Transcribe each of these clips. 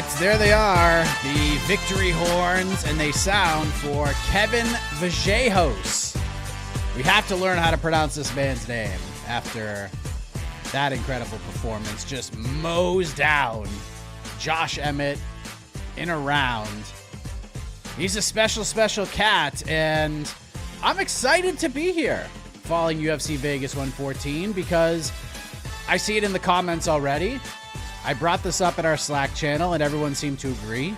right, there they are, the victory horns, and they sound for Kevin Vallejos. We have to learn how to pronounce this man's name after that incredible performance. Just mows down Josh Emmett in a round. He's a special, special cat, and I'm excited to be here following UFC Vegas 114 because I see it in the comments already. I brought this up at our Slack channel, and everyone seemed to agree.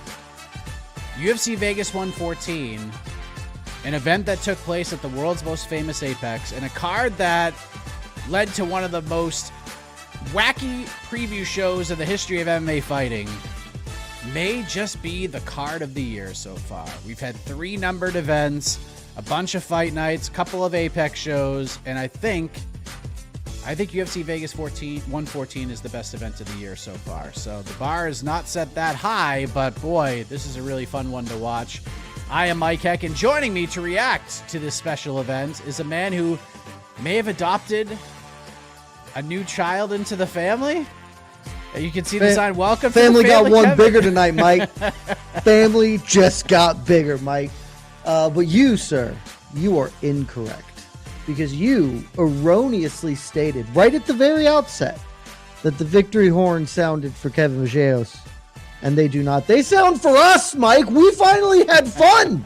UFC Vegas 114, an event that took place at the world's most famous Apex, and a card that led to one of the most wacky preview shows in the history of MMA fighting, may just be the card of the year so far. We've had 3 numbered events, a bunch of fight nights, a couple of Apex shows, and I think UFC Vegas 114 is the best event of the year so far. So the bar is not set that high, but boy, this is a really fun one to watch. I am Mike Heck, and joining me to react to this special event is a man who may have adopted a new child into the family. You can see the sign, welcome family to the family. Got one Kevin. bigger tonight, Mike. Family just got bigger, Mike. But you, sir, you are incorrect. Because you erroneously stated right at the very outset that the victory horn sounded for Kevin Vallejos, and they do not. They sound for us, Mike. We finally had fun.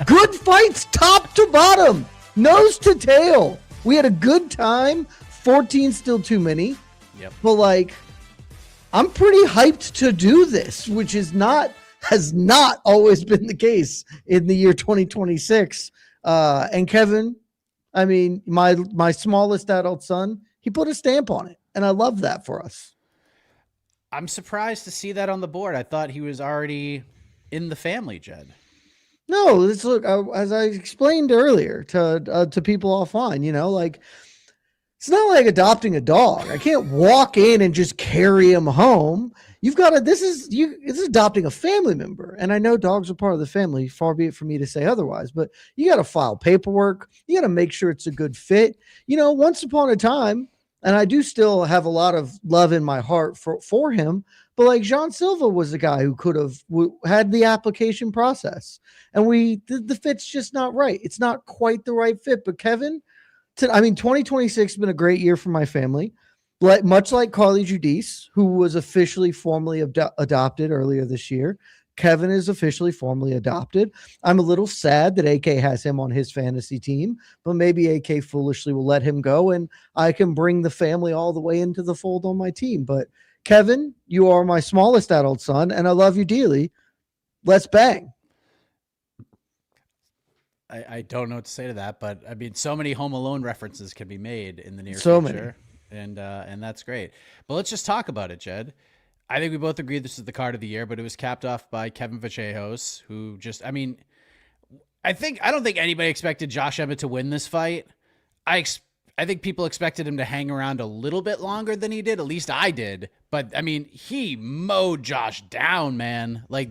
Good fights top to bottom, nose to tail. We had a good time. 14 still too many. Yep. But I'm pretty hyped to do this, which has not always been the case in the year 2026. And Kevin, I mean, my smallest adult son, he put a stamp on it, and I love that for us. I'm surprised to see that on the board. I thought he was already in the family, Jed. No, look, as I explained earlier to people offline, it's not like adopting a dog. I can't walk in and just carry him home. You've got to. This is adopting a family member, and I know dogs are part of the family. Far be it for me to say otherwise, but you got to file paperwork. You got to make sure it's a good fit. Once upon a time, and I do still have a lot of love in my heart for him. But Jean Silva was the guy who could have had the application process, and the fit's just not right. It's not quite the right fit. But Kevin, 2026 has been a great year for my family. Much like Carly Giudice, who was officially formally adopted earlier this year, Kevin is officially formally adopted. I'm a little sad that AK has him on his fantasy team, but maybe AK foolishly will let him go, and I can bring the family all the way into the fold on my team. But Kevin, you are my smallest adult son, and I love you dearly. Let's bang. I don't know what to say to that, but so many Home Alone references can be made in the near so future. Many. And that's great. But let's just talk about it, Jed. I think we both agree this is the card of the year, but it was capped off by Kevin Vallejos, who I don't think anybody expected Josh Emmett to win this fight. I think people expected him to hang around a little bit longer than he did. At least I did. But he mowed Josh down, man. I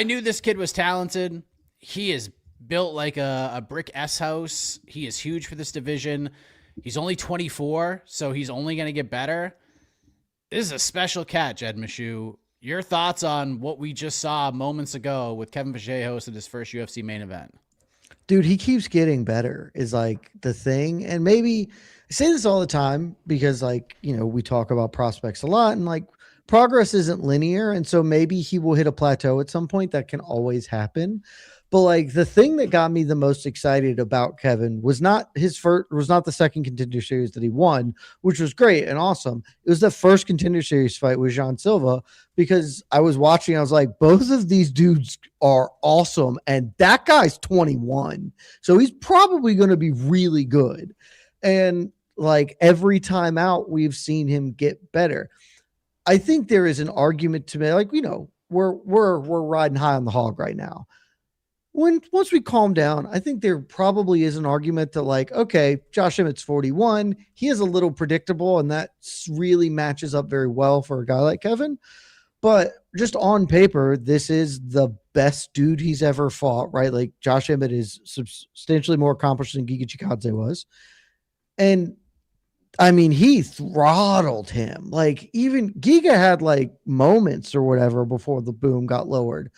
knew this kid was talented. He is built like a brick S house. He is huge for this division. He's only 24, so he's only going to get better. This is a special cat, Jed Meshew. Your thoughts on what we just saw moments ago with Kevin Vallejos in his first UFC main event? Dude, he keeps getting better is the thing. And maybe I say this all the time because we talk about prospects a lot, and progress isn't linear. And so maybe he will hit a plateau at some point. That can always happen. But the thing that got me the most excited about Kevin was not the second Contender Series that he won, which was great and awesome. It was the first Contender Series fight with Jean Silva, because I was watching, I was like, both of these dudes are awesome, and that guy's 21, so he's probably going to be really good. And every time out, we've seen him get better. I think there is an argument to make, we're riding high on the hog right now. Once we calm down, I think there probably is an argument that okay, Josh Emmett's 41. He is a little predictable, and that really matches up very well for a guy like Kevin. But just on paper, this is the best dude he's ever fought, right? Josh Emmett is substantially more accomplished than Giga Chikadze was. And I mean, he throttled him. Like, even Giga had like moments or whatever before the boom got lowered.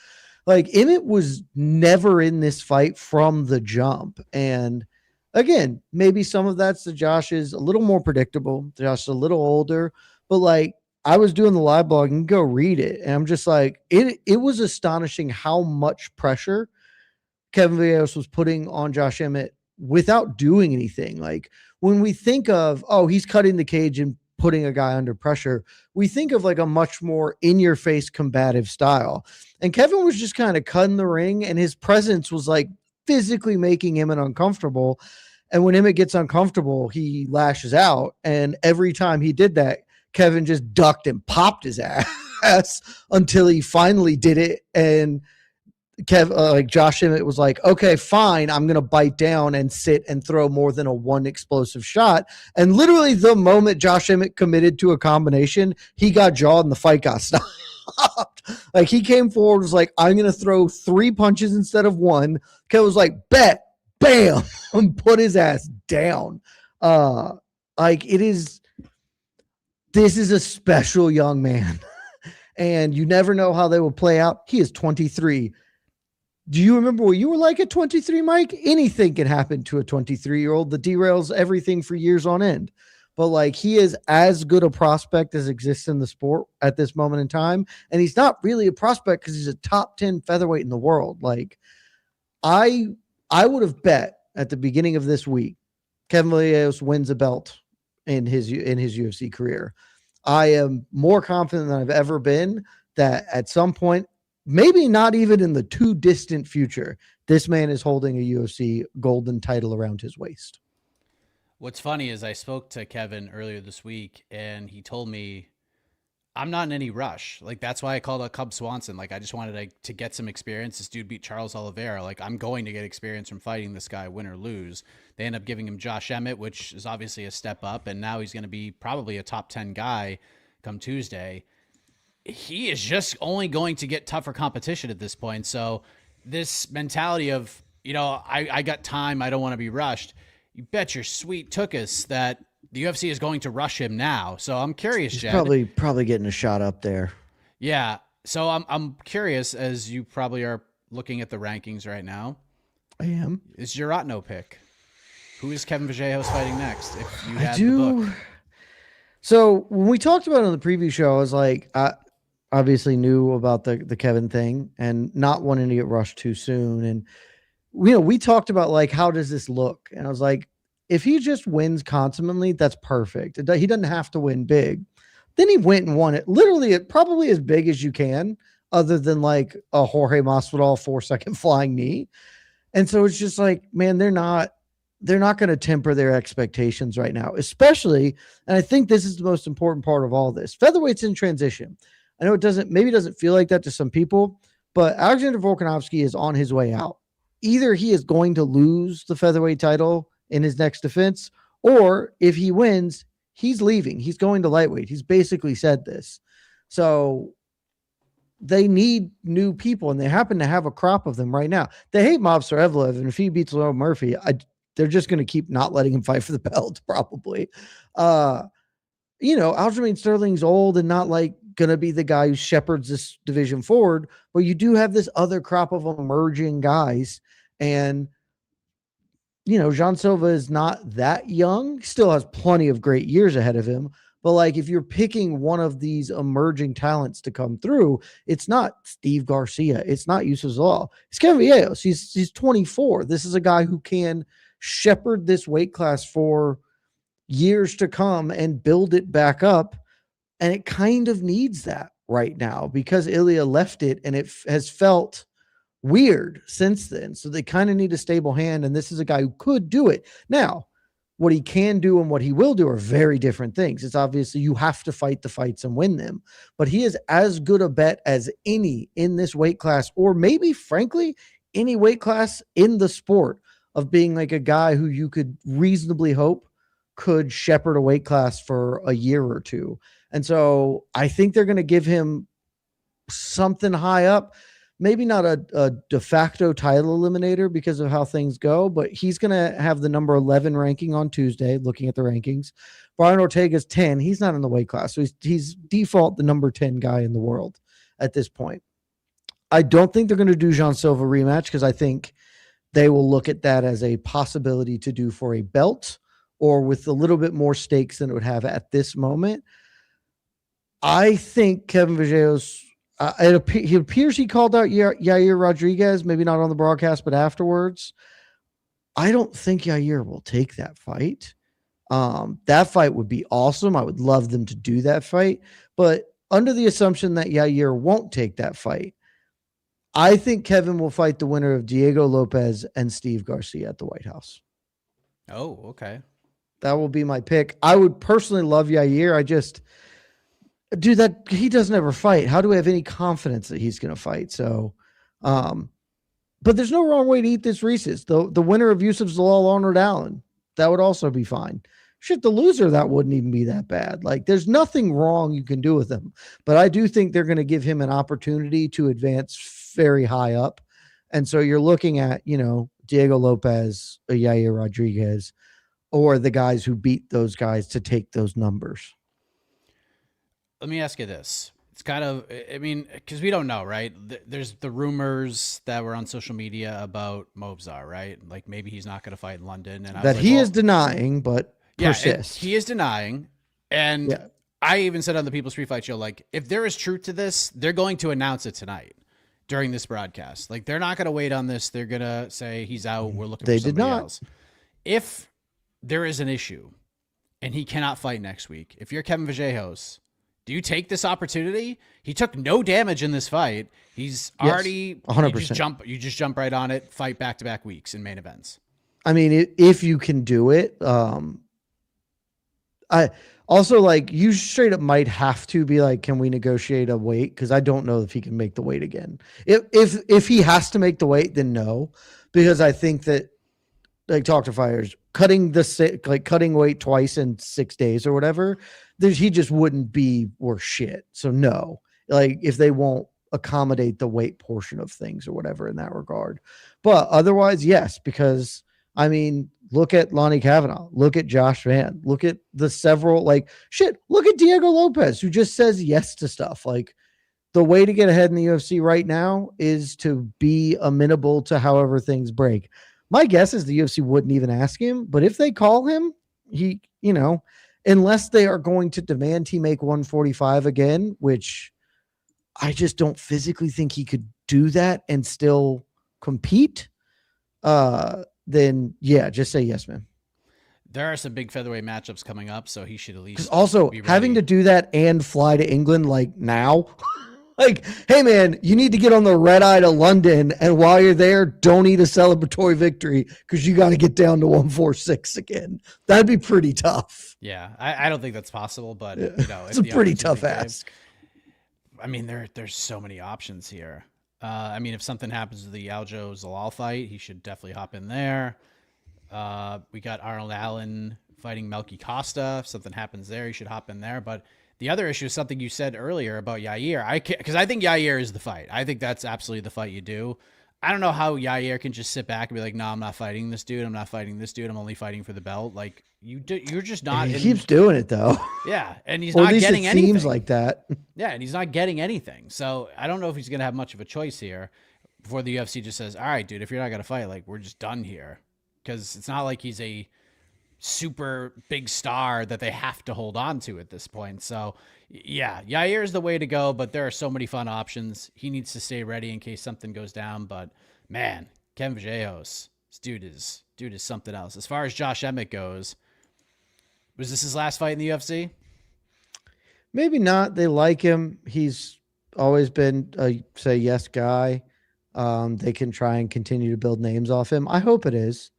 Like, Emmett was never in this fight from the jump. And again, maybe some of that's the Josh is a little more predictable. Josh is a little older, but like I was doing the live blog and go read it. And I'm just like, it was astonishing how much pressure Kevin Vallejos was putting on Josh Emmett without doing anything. Like when we think of, oh, he's cutting the cage and putting a guy under pressure, we think of like a much more in your face combative style. And Kevin was just kind of cutting the ring, and his presence was like physically making Emmett uncomfortable. And when Emmett gets uncomfortable, he lashes out. And every time he did that, Kevin just ducked and popped his ass until he finally did it. And like Josh Emmett was like, okay, fine, I'm going to bite down and sit and throw more than a one explosive shot. And literally the moment Josh Emmett committed to a combination, he got jawed and the fight got stopped. Like he came forward, was like, I'm going to throw 3 punches instead of 1. Kevin was like, bet, bam, and put his ass down. Like this is a special young man. And you never know how they will play out. He is 23. Do you remember what you were like at 23, Mike? Anything can happen to a 23-year-old that derails everything for years on end. But like he is as good a prospect as exists in the sport at this moment in time. And he's not really a prospect because he's a top 10 featherweight in the world. Like I would have bet at the beginning of this week, Kevin Vallejos wins a belt in his UFC career. I am more confident than I've ever been that at some point, maybe not even in the too distant future, this man is holding a UFC golden title around his waist. What's funny is I spoke to Kevin earlier this week, and he told me, I'm not in any rush. Like, that's why I called out Cub Swanson. Like, I just wanted to get some experience. This dude beat Charles Oliveira. Like, I'm going to get experience from fighting this guy, win or lose. They end up giving him Josh Emmett, which is obviously a step up, and now he's going to be probably a top 10 guy come Tuesday. He is just only going to get tougher competition at this point. So this mentality of, I got time, I don't want to be rushed. You bet your sweet tookus that the UFC is going to rush him now. So I'm curious, He's Jed. Probably getting a shot up there. Yeah. So I'm curious, as you probably are looking at the rankings right now. I am. Is your Otno pick? Who is Kevin Vallejos fighting next? If you had the book. So when we talked about it on the preview show, I was like, I obviously knew about the Kevin thing and not wanting to get rushed too soon. And, we talked about like, how does this look? And I was like, if he just wins consummately, that's perfect. He doesn't have to win big. Then he went and won it. Literally, probably as big as you can, other than like a Jorge Masvidal 4-second flying knee. And so it's just like, man, they're not going to temper their expectations right now, especially, and I think this is the most important part of all this. Featherweight's in transition. I know it doesn't feel like that to some people, but Alexander Volkanovski is on his way out. Either he is going to lose the featherweight title in his next defense, or if he wins, he's leaving. He's going to lightweight. He's basically said this. So they need new people, and they happen to have a crop of them right now. They hate Mob Sarevlev, and if he beats Leo Murphy, they're just going to keep not letting him fight for the belt, probably. Aljamain Sterling's old and not like going to be the guy who shepherds this division forward, but you do have this other crop of emerging guys. And, Jean Silva is not that young, still has plenty of great years ahead of him. But like, if you're picking one of these emerging talents to come through, it's not Steve Garcia. It's not Yusuf Zalal. It's Kevin Vallejos. He's 24. This is a guy who can shepherd this weight class for years to come and build it back up. And it kind of needs that right now because Ilya left it and it has felt weird since then. So they kind of need a stable hand. And this is a guy who could do it. Now, what he can do and what he will do are very different things. It's obviously you have to fight the fights and win them, but he is as good a bet as any in this weight class, or maybe frankly, any weight class in the sport, of being like a guy who you could reasonably hope could shepherd a weight class for a year or two. And so I think they're going to give him something high up. maybe not a de facto title eliminator because of how things go, but he's going to have the number 11 ranking on Tuesday, looking at the rankings. Brian Ortega's 10. He's not in the weight class. So he's default the number 10 guy in the world at this point. I don't think they're going to do Jean Silva rematch because I think they will look at that as a possibility to do for a belt or with a little bit more stakes than it would have at this moment. I think Kevin Vallejos, he appears he called out Yair Rodriguez, maybe not on the broadcast, but afterwards. I don't think Yair will take that fight. That fight would be awesome. I would love them to do that fight. But under the assumption that Yair won't take that fight, I think Kevin will fight the winner of Diego Lopez and Steve Garcia at the White House. Oh, okay. That will be my pick. I would personally love Yair. Dude, that he doesn't ever fight. How do I have any confidence that he's going to fight? So, but there's no wrong way to eat this Reese's. The winner of Yusuf Zalal, Arnold Allen, that would also be fine. Shit, the loser, that wouldn't even be that bad. Like, there's nothing wrong you can do with him. But I do think they're going to give him an opportunity to advance very high up. And so you're looking at, Diego Lopez, Yair Rodriguez, or the guys who beat those guys to take those numbers. Let me ask you this. It's kind of, I mean, because we don't know, right? There's the rumors that were on social media about Mobzar, right? Like maybe he's not going to fight in London. And that he is denying, but persists. He is denying. And I even said on the People's Free Fight show, like, if there is truth to this, they're going to announce it tonight during this broadcast. Like, they're not going to wait on this. They're going to say he's out. We're looking for somebody else. If there is an issue and he cannot fight next week, if you're Kevin Vallejos, do you take this opportunity? He took no damage in this fight. He's already 100%. You just jump right on it, fight back-to-back weeks in main events. I mean, if you can do it, I also like you straight up might have to be like, can we negotiate a weight? Because I don't know if he can make the weight again. If he has to make the weight, then no, because I think that like talk to fighters cutting weight twice in 6 days or whatever. He just wouldn't be worth shit. So no, like if they won't accommodate the weight portion of things or whatever in that regard, but otherwise, yes, because I mean, look at Lonnie Kavanaugh, look at Josh Van, look at the several look at Diego Lopez, who just says yes to stuff. Like the way to get ahead in the UFC right now is to be amenable to however things break. My guess is the UFC wouldn't even ask him, but if they call him, he, unless they are going to demand he make 145 again, which I just don't physically think he could do that and still compete, then yeah, just say yes, man. There are some big featherweight matchups coming up, so he should at least also having to do that and fly to England like now. Like, hey, man, you need to get on the red eye to London. And while you're there, don't eat a celebratory victory because you got to get down to 146 again. That'd be pretty tough. Yeah, I don't think that's possible, but it's a pretty tough ask. I mean, there's so many options here. I mean, if something happens to the Aljo Zalal fight, he should definitely hop in there. We got Arnold Allen fighting Melky Costa. If something happens there, he should hop in there. But the other issue is something you said earlier about Yair. Because I think Yair is the fight. I think that's absolutely the fight you do. I don't know how Yair can just sit back and be like, no, I'm not fighting this dude. I'm not fighting this dude. I'm only fighting for the belt. Like, you're just not. He keeps doing it, though. Yeah, and he's not getting anything. Seems like that. Yeah, and he's not getting anything. So I don't know if he's going to have much of a choice here before the UFC just says, all right, dude, if you're not going to fight, like, we're just done here. Because it's not like he's a super big star that they have to hold on to at this point. So yeah, Yair is the way to go, but there are so many fun options. He needs to stay ready in case something goes down. But man, Kevin Vallejos, this dude is something else. As far as Josh Emmett goes, was this his last fight in the UFC? Maybe not. They like him. He's always been a say yes guy. They can try and continue to build names off him. I hope it is.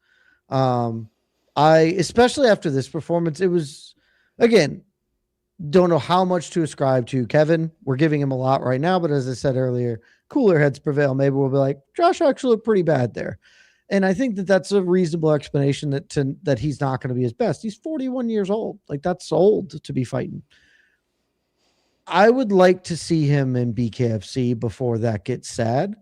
Especially after this performance, it was, again, don't know how much to ascribe to Kevin. We're giving him a lot right now, but as I said earlier, cooler heads prevail. Maybe we'll be like, Josh actually looked pretty bad there. And I think that that's a reasonable explanation that he's not going to be his best. He's 41 years old. Like, that's old to be fighting. I would like to see him in BKFC before that gets sad.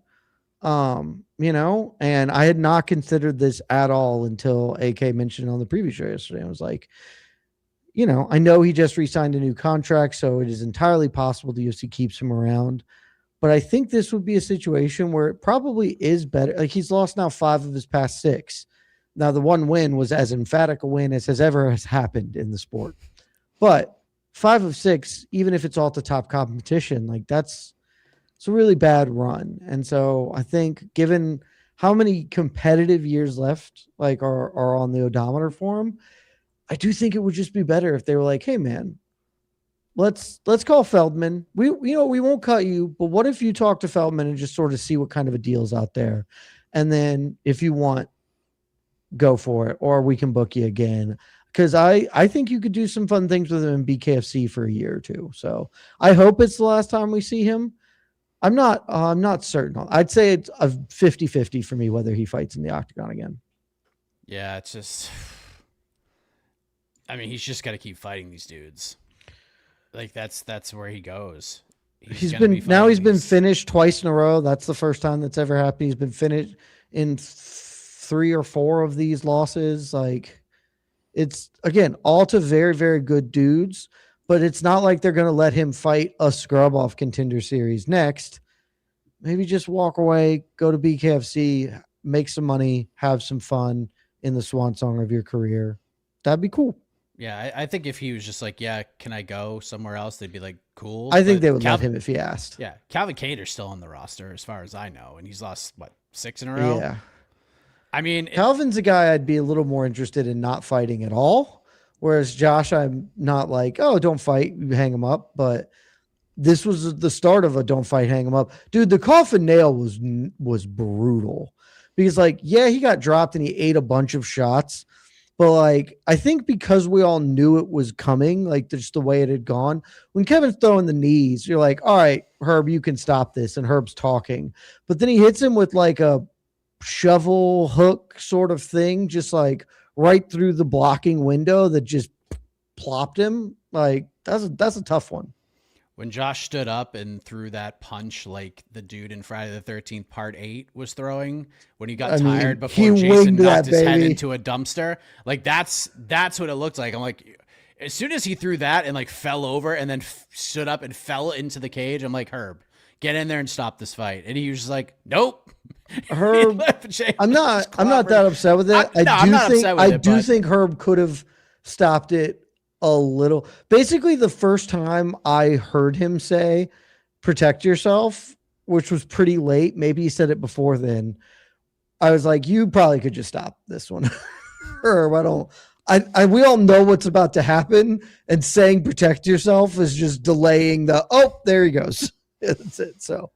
And I had not considered this at all until AK mentioned on the previous show yesterday. I was like, I know he just re-signed a new contract, so it is entirely possible the UFC keeps him around. But I think this would be a situation where it probably is better. Like, he's lost now 5 of his past 6. Now, the one win was as emphatic a win as has happened in the sport. But 5 of 6, even if it's all to top competition, like it's a really bad run. And so I think, given how many competitive years left, like are on the odometer for him, I do think it would just be better if they were like, hey man, let's call Feldman. We won't cut you, but what if you talk to Feldman and just sort of see what kind of a deal's out there? And then if you want, go for it, or we can book you again. Because I think you could do some fun things with him in BKFC for a year or two. So I hope it's the last time we see him. I'm not certain. I'd say it's a 50-50 for me whether he fights in the octagon again. Yeah, it's just, I mean, he's just got to keep fighting these dudes. Like that's where he goes. He's been finished twice in a row. That's the first time that's ever happened. He's been finished in 3 or 4 of these losses. Like, it's, again, all to very, very good dudes, but it's not like they're going to let him fight a scrub off Contender Series next. Maybe just walk away, go to BKFC, make some money, have some fun in the swan song of your career. That'd be cool. Yeah, I think if he was just like, yeah, can I go somewhere else? They'd be like, cool. I think they would let him if he asked. Yeah, Calvin Kattar's still on the roster as far as I know, and he's lost, 6 in a row? Yeah. I mean, Calvin's a guy I'd be a little more interested in not fighting at all. Whereas Josh, I'm not like, oh, don't fight, you hang him up. But this was the start of a don't fight, hang him up. Dude, the coffin nail was brutal. Because, like, yeah, he got dropped and he ate a bunch of shots. But, like, I think because we all knew it was coming, like, just the way it had gone, when Kevin's throwing the knees, you're like, all right, Herb, you can stop this. And Herb's talking. But then he hits him with, like, a shovel hook sort of thing, just, like, right through the blocking window that just plopped him. Like, that's a tough one. When Josh stood up and threw that punch like the dude in Friday the 13th Part 8 was throwing, when he got tired before Jason knocked his head into a dumpster, like that's what it looked like. I'm like, as soon as he threw that and like fell over and then stood up and fell into the cage, I'm like, Herb, get in there and stop this fight. And he was just like, nope. Herb, I'm not that upset with it. I do think Herb could have stopped it a little. Basically, the first time I heard him say, protect yourself, which was pretty late. Maybe he said it before then. I was like, you probably could just stop this one. Herb, we all know what's about to happen. And saying protect yourself is just delaying there he goes. That's it. So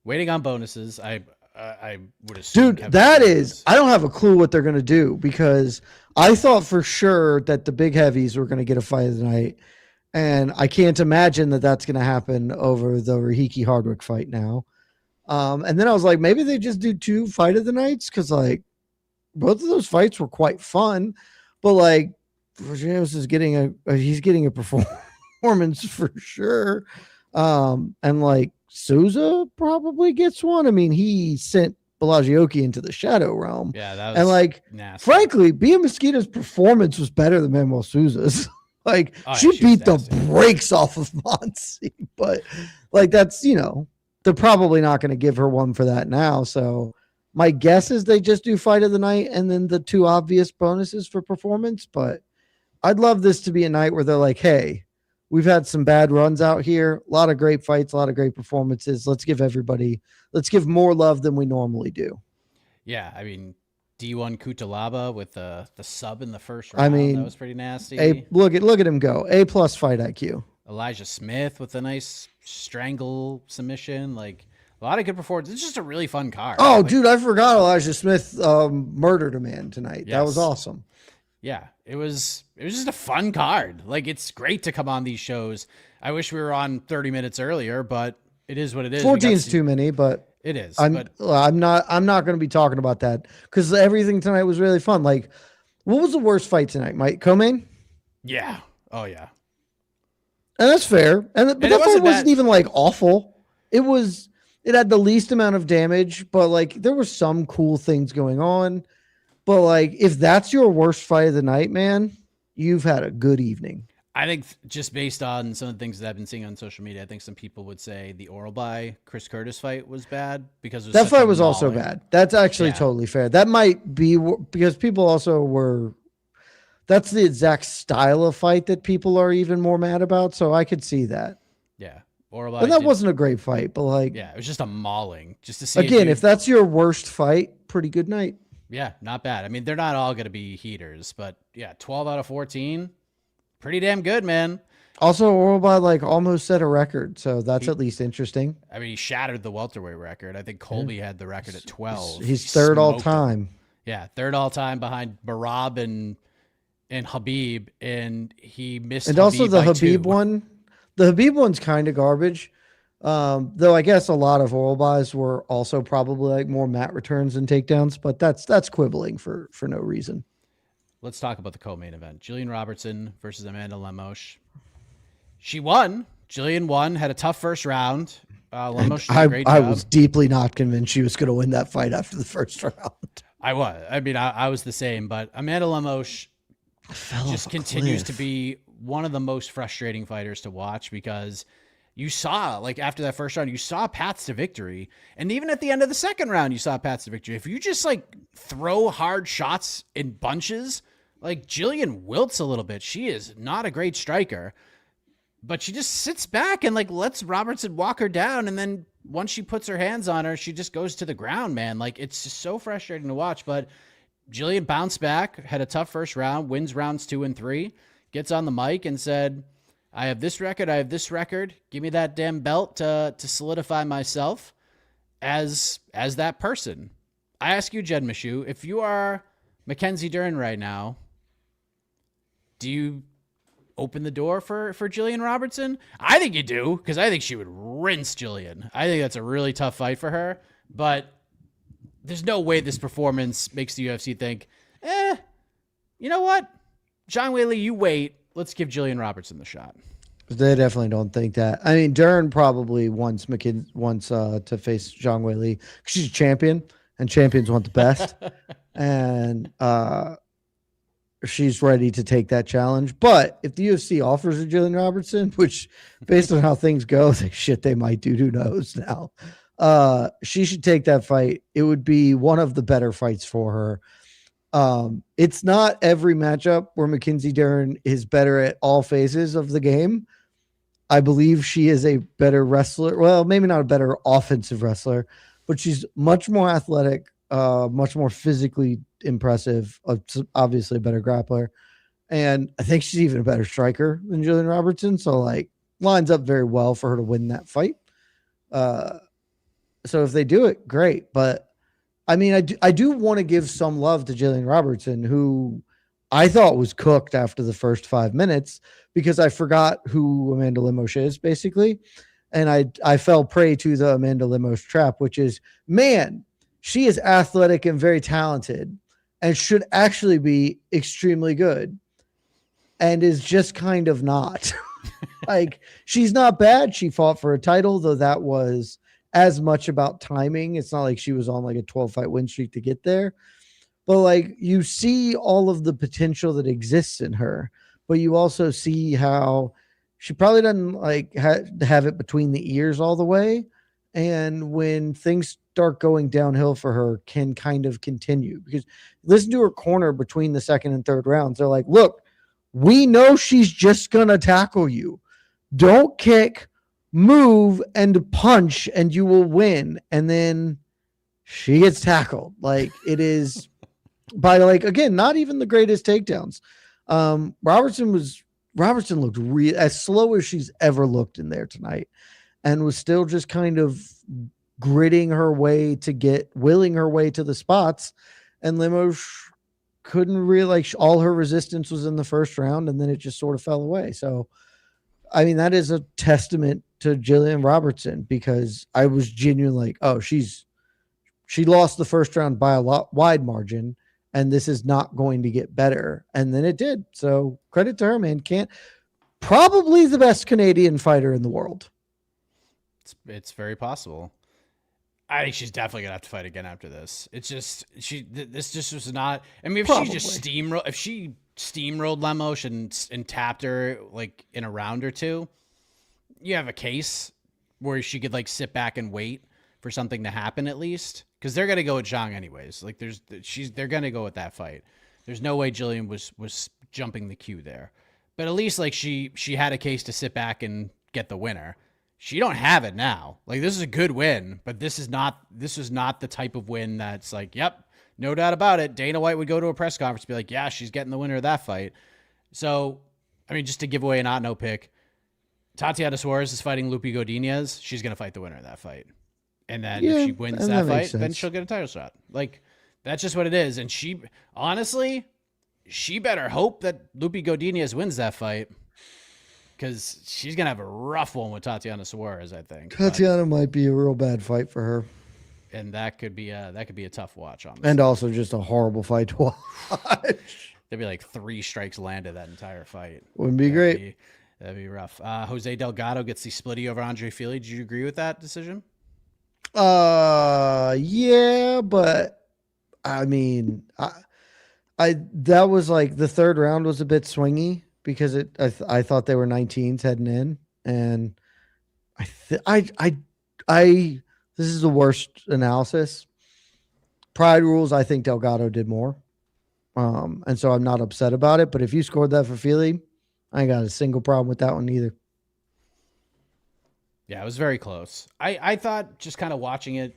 waiting on bonuses. I would assume. Dude, I don't have a clue what they're going to do, because I thought for sure that the big heavies were going to get a fight of the night. And I can't imagine that that's going to happen over the Rahiki Hardwick fight now. And then I was like, maybe they just do 2 fight of the nights, because, like, both of those fights were quite fun. But, like, Vallejos is getting a performance for sure. And, like, Souza probably gets one. I mean, he sent Bellagioki into the shadow realm. Yeah, that was, and, like, nasty. Frankly, Bia Mosquito's performance was better than Manuel Souza's. Like, she beat the brakes off of Monsi. But, like, that's, they're probably not going to give her one for that now. So my guess is they just do fight of the night and then the 2 obvious bonuses for performance. But I'd love this to be a night where they're like, hey, we've had some bad runs out here. A lot of great fights, a lot of great performances. Let's give more love than we normally do. Yeah, I mean, D1 Kutalaba with the sub in the first round. I mean, that was pretty nasty. Look at him go. A+ fight IQ. Elijah Smith with a nice strangle submission. Like, a lot of good performances. It's just a really fun card. Oh, like, dude, I forgot Elijah Smith murdered a man tonight. Yes. That was awesome. Yeah, it was just a fun card. Like, it's great to come on these shows. I wish we were on 30 minutes earlier, but it is what it is. 14 is too many, but it is. I'm not going to be talking about that, because everything tonight was really fun. Like, what was the worst fight tonight, Mike? Co-main? Yeah. Oh yeah. And that's fair. But that fight wasn't even like awful. It was it had the least amount of damage, but like there were some cool things going on. But like if that's your worst fight of the night, man, you've had a good evening. I think just based on some of the things that I've been seeing on social media, I think some people would say the oral by Chris Curtis fight was bad because it was That such fight a was also mauling. bad. That's actually Yeah. totally fair. That might be because people also were. That's the exact style of fight that people are even more mad about. So I could see that. Yeah. Oral by And that did, wasn't a great fight, but like, yeah, it was just a mauling just to see a again, dude. if that's your worst fight, pretty good night. Yeah, not bad. I mean, they're not all going to be heaters, but yeah, 12 out of 14, pretty damn good, man. Also, Orlby like almost set a record, so that's at least interesting. I mean, he shattered the welterweight record. I think Colby had the record at 12. He's He third all smoked him. time. Yeah, third all time behind Marab and Habib, and he missed. And Habib also the by Habib 2. one. The Habib one's kind of garbage. Though I guess a lot of Orlby's were also probably like more mat returns and takedowns, but that's quibbling for no reason. Let's talk about the co-main event: Jillian Robertson versus Amanda Lemos. She won. Jillian won. Had a tough first round. Lemos did a great I job. was deeply not convinced she was going to win that fight after the first round. I was. I mean, I was the same, but Amanda Lemos just continues to be one of the most frustrating fighters to watch because you saw, like, after that first round, you saw paths to victory. And even at the end of the second round, you saw paths to victory. If you just, like, throw hard shots in bunches, like, Jillian wilts a little bit. She is not a great striker, but she just sits back and, like, lets Robertson walk her down. And then once she puts her hands on her, she just goes to the ground, man. Like, it's just so frustrating to watch. But Jillian bounced back, had a tough first round, wins rounds 2 and 3, gets on the mic and said, I have this record. I have this record. Give me that damn belt to solidify myself as that person. I ask you, Jed Meshew, if you are Mackenzie Dern right now, do you open the door for Jillian Robertson? I think you do, because I think she would rinse Jillian. I think that's a really tough fight for her, but there's no way this performance makes the UFC think, you know what? John Whaley, you wait. Let's give Jillian Robertson the shot. They definitely don't think that. I mean, Dern probably wants to face Zhang Weili. She's a champion, and champions want the best. And she's ready to take that challenge. But if the UFC offers a Jillian Robertson, which based on how things go, they might do. Who knows now? She should take that fight. It would be one of the better fights for her. It's not every matchup where Mackenzie Dern is better at all phases of the game. I believe she is a better wrestler. Well, maybe not a better offensive wrestler, but she's much more athletic, much more physically impressive, obviously a better grappler. And I think she's even a better striker than Jillian Robertson. So like lines up very well for her to win that fight. So if they do it, great. But I mean, I do want to give some love to Jillian Robertson, who I thought was cooked after the first 5 minutes because I forgot who Amanda Lemos is, basically. And I fell prey to the Amanda Lemos trap, which is, man, she is athletic and very talented and should actually be extremely good and is just kind of not. Like, she's not bad. She fought for a title, though that was as much about timing. It's not like she was on like a 12-fight win streak to get there. But like you see all of the potential that exists in her, but you also see how she probably doesn't like have it between the ears all the way. And when things start going downhill for her, can kind of continue because listen to her corner between the second and third rounds. They're like, look, we know she's just going to tackle you. Don't kick, move and punch and you will win. And then she gets tackled. Like it is by like, again, not even the greatest takedowns. Robertson looked as slow as she's ever looked in there tonight and was still just kind of willing her way to the spots. And Lemos couldn't really, like, all her resistance was in the first round and then it just sort of fell away. So, I mean, that is a testament to Jillian Robertson because I was genuinely like, oh, she lost the first round by a wide margin and this is not going to get better. And then it did. So credit to her, man. Probably the best Canadian fighter in the world. It's very possible. I think she's definitely gonna have to fight again after this. It's just this just was not. I mean, if she steamrolled Lemos and tapped her like in a round or two, you have a case where she could like sit back and wait for something to happen at least, because they're gonna go with Zhang anyways. Like they're gonna go with that fight. There's no way Jillian was jumping the queue there, but at least like she had a case to sit back and get the winner. She don't have it now. Like, this is a good win, but this is not the type of win that's like, yep, no doubt about it. Dana White would go to a press conference and be like, yeah, she's getting the winner of that fight. So, I mean, just to give away an no pick, Tatiana Suarez is fighting Lupi Godinez. She's going to fight the winner of that fight. And then if she wins that fight, then she'll get a title shot. Like, that's just what it is. And she better hope that Lupi Godinez wins that fight, because she's going to have a rough one with Tatiana Suarez, I think. Tatiana might be a real bad fight for her. And that could be a tough watch on. And also just a horrible fight to watch. There'd be like 3 strikes landed that entire fight. Wouldn't be great. That'd be rough. Jose Delgado gets the splitty over Andre Fili. Did you agree with that decision? Yeah, but I mean, I that was like the third round was a bit swingy, because I thought they were 19s heading in, and this is the worst analysis. Pride rules, I think Delgado did more. And so I'm not upset about it, but if you scored that for Feely, I ain't got a single problem with that one either. Yeah, it was very close. I thought just kind of watching it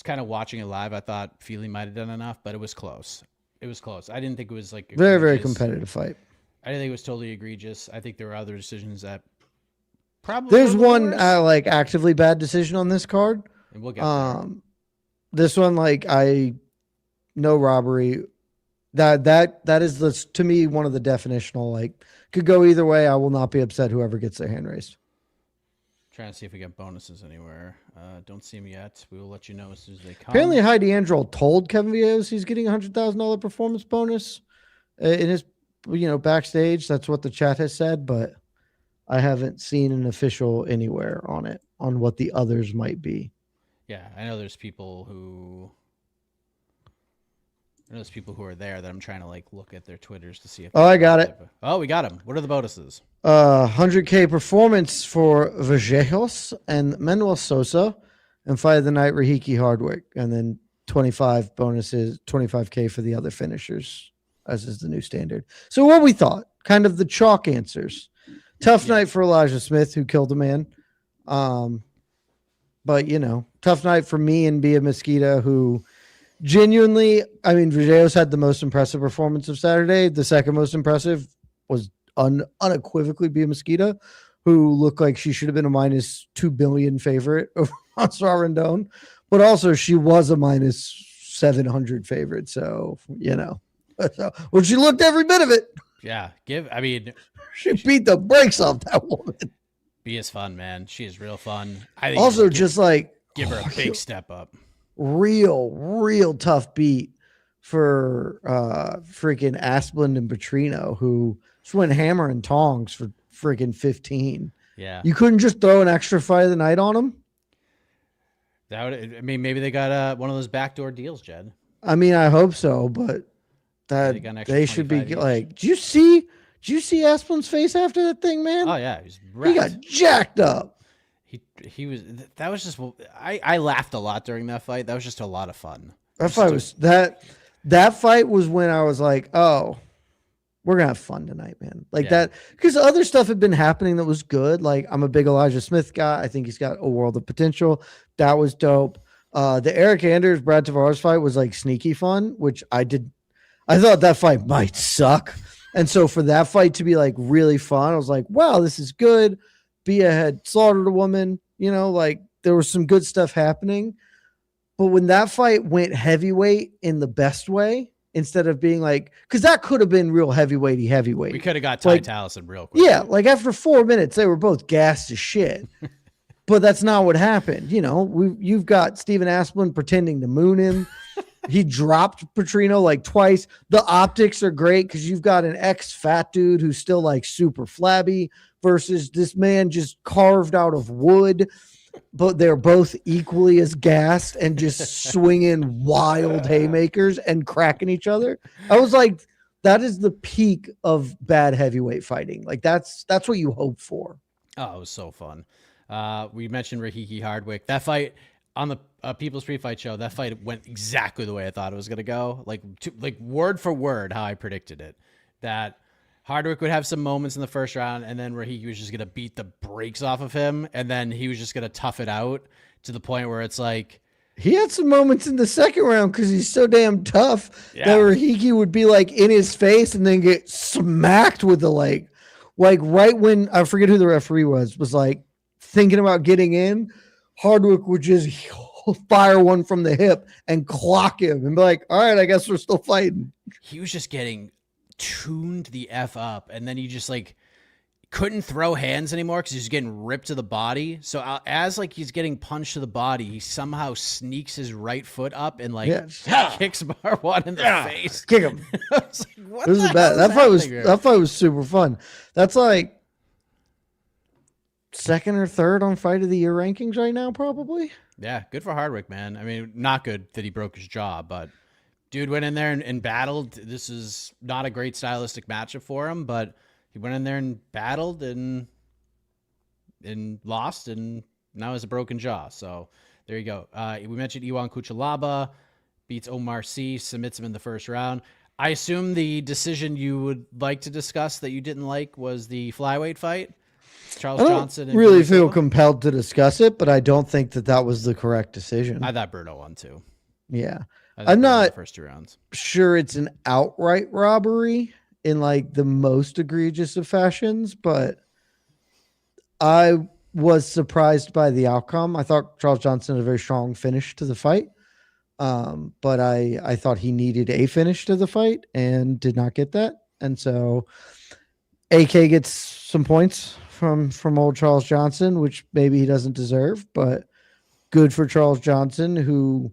live, I thought Feely might have done enough, but it was close. It was close. I didn't think it was like very, very competitive fight. I didn't think it was totally egregious. I think there were other decisions that probably. There's one like actively bad decision on this card. And we'll get there. This one, like, no robbery. That is to me one of the definitional, like, could go either way. I will not be upset whoever gets their hand raised. Trying to see if we get bonuses anywhere. Don't see them yet. We will let you know as soon as they come. Apparently, Heidi Androl told Kevin Vallejos he's getting $100,000 performance bonus in his, backstage. That's what the chat has said, but I haven't seen an official anywhere on what the others might be. Yeah, I know there's people who are there that I'm trying to like look at their Twitters to see if. Oh, I got it. Oh, we got them. What are the bonuses? 100K performance for Vallejos and Manuel Sosa, and fight of the night Rahiki Hardwick, and then 25 bonuses, 25K for the other finishers, as is the new standard. So what we thought, kind of the chalk answers. Tough night for Elijah Smith, who killed a man. But tough night for me and Bia Mesquita, who genuinely, I mean, Vallejos had the most impressive performance of Saturday. The second most impressive was unequivocally Bia Mesquita, who looked like she should have been a minus 2 billion favorite over Mansour Rendon, but also she was a minus 700 favorite. So, well, she looked every bit of it. Yeah. She beat the brakes off that woman. Bia's fun, man. She is real fun. I think also just give her a big step up. Real tough beat for freaking Aspen and Petrino, who just went hammer and tongs for freaking 15. Yeah. You couldn't just throw an extra fight of the night on them? Maybe they got one of those backdoor deals, Jed. I mean, I hope so, but they should be like, did you see Aspen's face after that thing, man? Oh yeah, he got jacked up. He was. That was just. I laughed a lot during that fight. That was just a lot of fun. That fight was when I was like, oh, we're gonna have fun tonight, man. Like that, because other stuff had been happening that was good. Like, I'm a big Elijah Smith guy. I think he's got a world of potential. That was dope. The Eric Anders Brad Tavares fight was like sneaky fun, which I thought that fight might suck. And so for that fight to be like really fun, I was like, wow, this is good. Bia had slaughtered a woman, like there was some good stuff happening. But when that fight went heavyweight in the best way, instead of being like, because that could have been real heavyweight. We could have got Ty Tallison real quick. Yeah, like after 4 minutes, they were both gassed as shit. But that's not what happened. You've got Steven Asplin pretending to moon him. He dropped Petrino like twice. The optics are great because you've got an ex-fat dude who's still like super flabby versus this man just carved out of wood. but they're both equally as gassed and just swinging wild haymakers and cracking each other. I was like, that is the peak of bad heavyweight fighting. Like that's what you hope for. Oh, it was so fun. We mentioned Rahiki Hardwick. That fight on the People's Pre-Fight Show, that fight went exactly the way I thought it was going to go. Like word for word how I predicted it. That Hardwick would have some moments in the first round, and then Rahiki was just going to beat the brakes off of him, and then he was just going to tough it out to the point where it's like... He had some moments in the second round because he's so damn tough that Rahiki would be like in his face and then get smacked with the leg. Like right when, I forget who the referee was like thinking about getting in, Hardwick would just fire one from the hip and clock him and be like, all right, I guess we're still fighting. He was just getting tuned the F up, and then he just like couldn't throw hands anymore because he's getting ripped to the body. So as like he's getting punched to the body, he somehow sneaks his right foot up and like kicks Marwan in the face. Kick him. I was like, what this is bad. That fight was super fun. That's like second or third on Fight of the Year rankings right now, probably. Yeah, good for Hardwick, man. I mean, not good that he broke his jaw, but dude went in there and battled. This is not a great stylistic matchup for him, but he went in there and battled and lost, and now has a broken jaw. So there you go. We mentioned Iwan Kuchalaba beats Omar Sy, submits him in the first round. I assume the decision you would like to discuss that you didn't like was the flyweight fight. Charles Johnson. I don't really feel compelled to discuss it, but I don't think that was the correct decision. I thought Bruno won too. Yeah. I'm not first 2 rounds sure it's an outright robbery in like the most egregious of fashions, but I was surprised by the outcome. I thought Charles Johnson had a very strong finish to the fight. But I thought he needed a finish to the fight and did not get that. And so AK gets some points from old Charles Johnson, which maybe he doesn't deserve, but good for Charles Johnson, who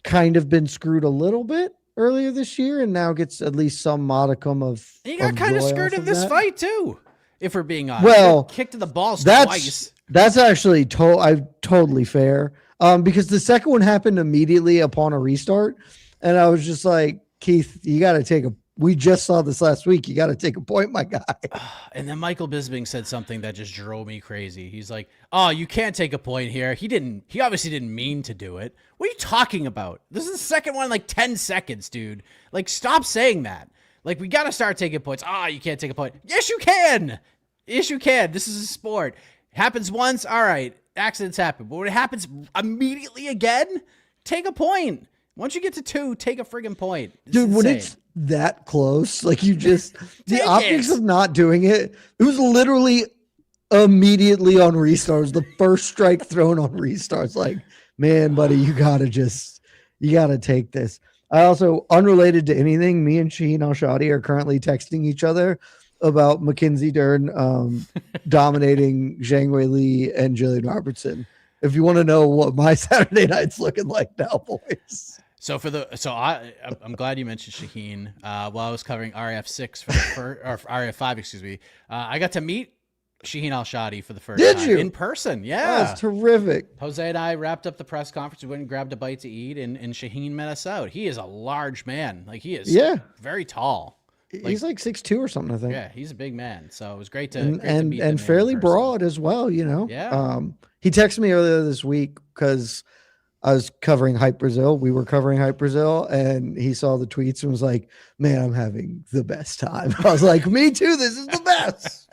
kind of been screwed a little bit earlier this year and now gets at least some modicum of... He got kind of screwed in this fight too, if we're being honest. Well, kicked to the balls twice. That's actually totally fair. Because the second one happened immediately upon a restart. And I was just like, Keith, you got to we just saw this last week. You got to take a point, my guy. And then Michael Bisping said something that just drove me crazy. He's like, oh, you can't take a point here. He obviously didn't mean to do it. What are you talking about? This is the second one in like 10 seconds, dude. Like, stop saying that. Like, we got to start taking points. You can't take a point. Yes, you can. Yes, you can. This is a sport. Happens once. All right. Accidents happen. But when it happens immediately again, take a point. Once you get to 2, take a friggin' point. Dude, when it's that close, like you just, the optics of not doing it, it was literally immediately on restarts. The first strike thrown on restarts. Like, man, buddy, you got to take this. I also, unrelated to anything, me and Shaheen Al-Shadi are currently texting each other about Mackenzie Dern dominating Zhang Wei Li and Jillian Robertson. If you want to know what my Saturday night's looking like now, boys. So I'm glad you mentioned Shaheen. While I was covering RF6 or RF5, excuse me, I got to meet Shaheen Al-Shadi for the first time. Did you? In person, yeah. That's terrific. Jose and I wrapped up the press conference. We went and grabbed a bite to eat, and Shaheen met us out. He is a large man. Like, he is very tall. He's like 6'2" or something, I think. Yeah, he's a big man. So it was great to meet him and fairly in person. Broad as well, you know. Yeah. He texted me earlier this week because I was covering Hype Brazil. We were covering Hype Brazil, and he saw the tweets and was like, "Man, I'm having the best time." I was like, "Me too. This is the best.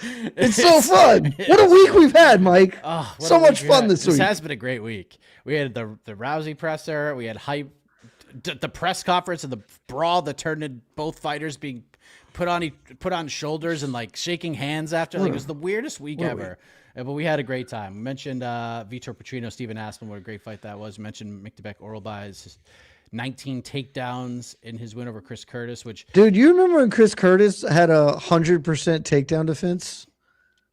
It's so fun. What a week we've had, Mike. Oh, so much fun this week. This has been a great week. We had the Rousey presser. We had Hype, the press conference, and the brawl that turned into both fighters being put on shoulders and like shaking hands after. Like, it was the weirdest week ever. But we had a great time. We mentioned Vitor Petrino, Stephen Aspen, what a great fight that was. We mentioned Miktabek Oralbai's 19 takedowns in his win over Chris Curtis, which... Dude, you remember when Chris Curtis had 100% takedown defense?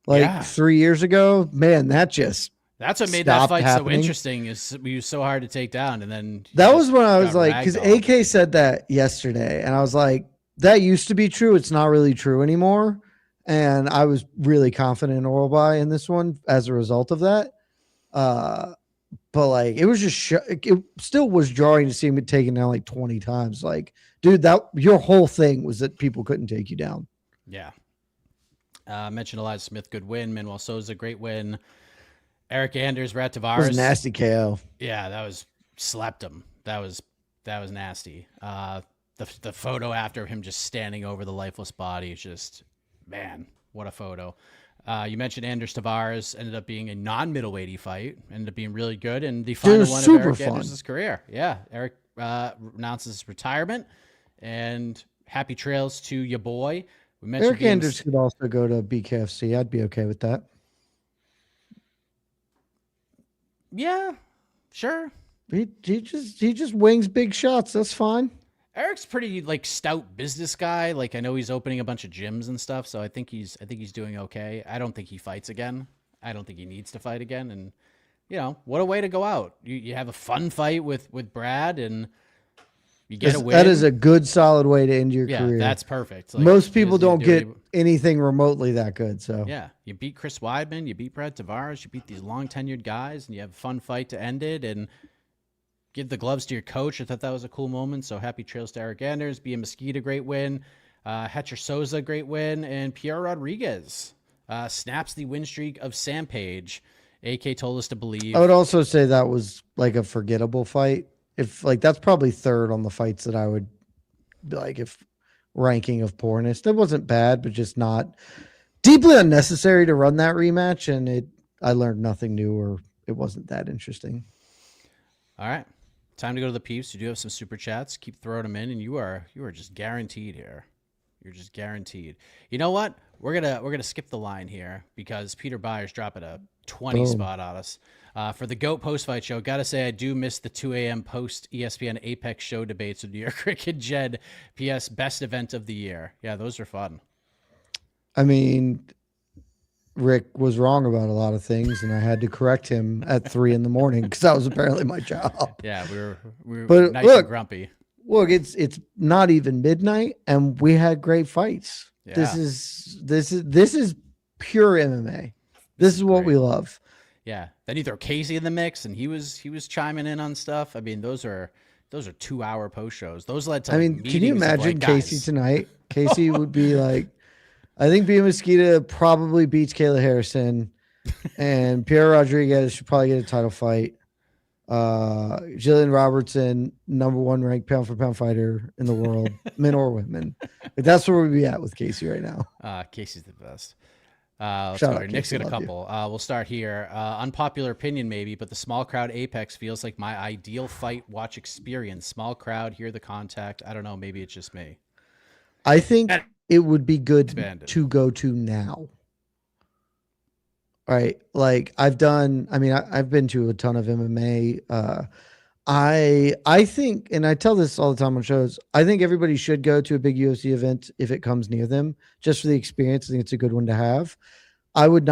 3 years ago? Man, that's what made that fight so interesting, is he was so hard to take down. And then... That was when I was like... Because AK said that yesterday, and I was like, that used to be true. It's not really true anymore. And I was really confident in Oralbai in this one as a result of that. But like, it was just, it still was jarring to see him taken down like 20 times. Like, dude, that your whole thing was that people couldn't take you down. Yeah. Mentioned Elias Smith, good win. Manuel Souza, great win. Eric Anders, Brad Tavares. It was nasty KO. Yeah, that was, slept him. That was nasty. The photo after him just standing over the lifeless body is just, man, what a photo. You mentioned Anders Tavares ended up being a non-middleweight fight, ended up being really good, and the final one of Eric Anders' career. Yeah, Eric announces his retirement, and happy trails to your boy. We mentioned Eric Anders could also go to BKFC. I'd be okay with that. Yeah, sure. He just wings big shots. That's fine. Eric's pretty like stout business guy. Like I know he's opening a bunch of gyms and stuff, so I think he's doing okay. I don't think he fights again. I don't think he needs to fight again. And you know, what a way to go out. You have a fun fight with Brad and you get a win. That is a good solid way to end your career. Yeah, that's perfect. Like, most people don't get anything remotely that good. So yeah, you beat Chris Weidman, you beat Brad Tavares, you beat these long tenured guys, and you have a fun fight to end it and give the gloves to your coach. I thought that was a cool moment. So happy trails to Eric Anders. Bia Mesquita, great win. Hetcher Souza, great win. And Pierre Rodriguez snaps the win streak of Sam Page. AK told us to believe. I would also say that was like a forgettable fight. If like that's probably third on the fights that I would like if ranking of poorness. That wasn't bad, but just not deeply unnecessary to run that rematch. And I learned nothing new or it wasn't that interesting. All right. Time to go to the peeps. You do have some super chats. Keep throwing them in, and you are just guaranteed here. You're just guaranteed. You know what? We're gonna skip the line here because Peter Byers dropping a 20 spot on us for the GOAT post fight show. Gotta say I do miss the 2 a.m. post ESPN Apex show debates with New York Rick and Jed. P.S. Best event of the year. Yeah, those are fun. I mean, Rick was wrong about a lot of things, and I had to correct him at 3 a.m. because that was apparently my job. Yeah, we were nice and grumpy. Look, it's not even midnight, and we had great fights. Yeah. This is pure MMA. This is what we love. Yeah. Then you throw Casey in the mix, and he was chiming in on stuff. I mean, those are 2-hour post shows. Those led to. I mean, can you imagine Casey tonight? Casey would be like. I think Bia Mesquita probably beats Kayla Harrison, and Pierre Rodriguez should probably get a title fight. Jillian Robertson, #1 ranked pound for pound fighter in the world, men or women. Like, that's where we'd be at with Casey right now. Casey's the best. Sorry, Nick's got a couple. We'll start here. Unpopular opinion maybe, but the small crowd Apex feels like my ideal fight watch experience. Small crowd, hear the contact. I don't know. Maybe it's just me. I think it would be good to go to now. All right. Like I've been to a ton of MMA. I think, and I tell this all the time on shows, I think everybody should go to a big UFC event if it comes near them, just for the experience. I think it's a good one to have. I would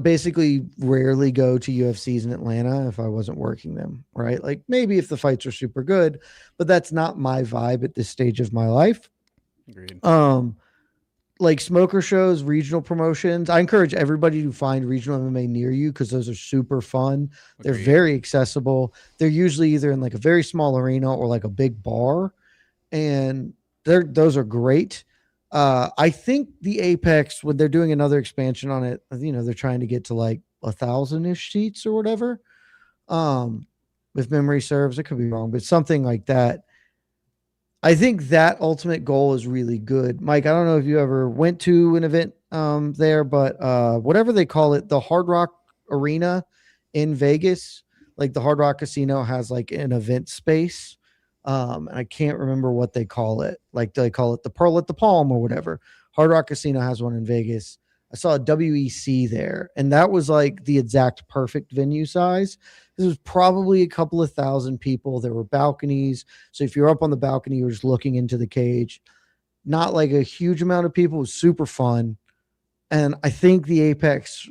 basically rarely go to UFCs in Atlanta if I wasn't working them, right? Like maybe if the fights are super good, but that's not my vibe at this stage of my life. Agreed. Like smoker shows, regional promotions. I encourage everybody to find regional MMA near you because those are super fun. Agreed. They're very accessible. They're usually either in like a very small arena or like a big bar, and those are great. I think the Apex, when they're doing another expansion on it, they're trying to get to like 1,000-ish seats or whatever. If memory serves, it could be wrong, but something like that. I think that ultimate goal is really good. Mike, I don't know if you ever went to an event there, but whatever they call it, the Hard Rock Arena in Vegas, like the Hard Rock Casino has like an event space. And I can't remember what they call it. Like they call it the Pearl at the Palm or whatever. Hard Rock Casino has one in Vegas. I saw a WEC there, and that was like the exact perfect venue size. This was probably a couple of thousand people. There were balconies. So if you're up on the balcony, you're just looking into the cage. Not like a huge amount of people. It was super fun. And I think the Apex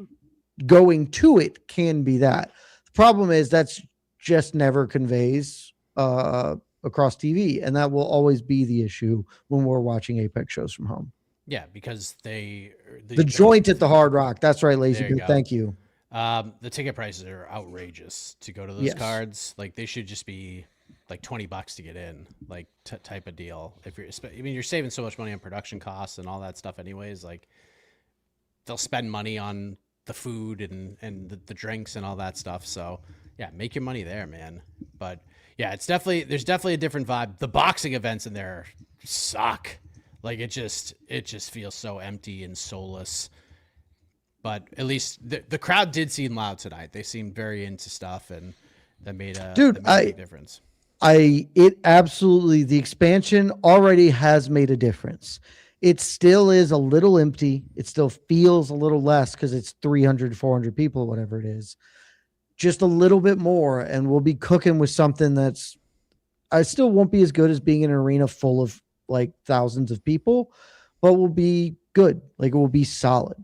going to it can be that. The problem is that's just never conveys across TV. And that will always be the issue when we're watching Apex shows from home. Yeah, because the joint at the Hard Rock. That's right, Lazy. Thank you. The ticket prices are outrageous to go to those cards. Like they should just be like $20 to get in, like type of deal. If you're saving so much money on production costs and all that stuff anyways. Like they'll spend money on the food and the drinks and all that stuff. So yeah, make your money there, man. But yeah, there's definitely a different vibe. The boxing events in there suck. Like it just feels so empty and soulless. But at least the crowd did seem loud tonight. They seemed very into stuff, and that made a big difference. It absolutely, the expansion already has made a difference. It still is a little empty. It still feels a little less because it's 300, 400 people, whatever it is. Just a little bit more, and we'll be cooking with something I still won't be as good as being in an arena full of like thousands of people, but will be good. Like it will be solid.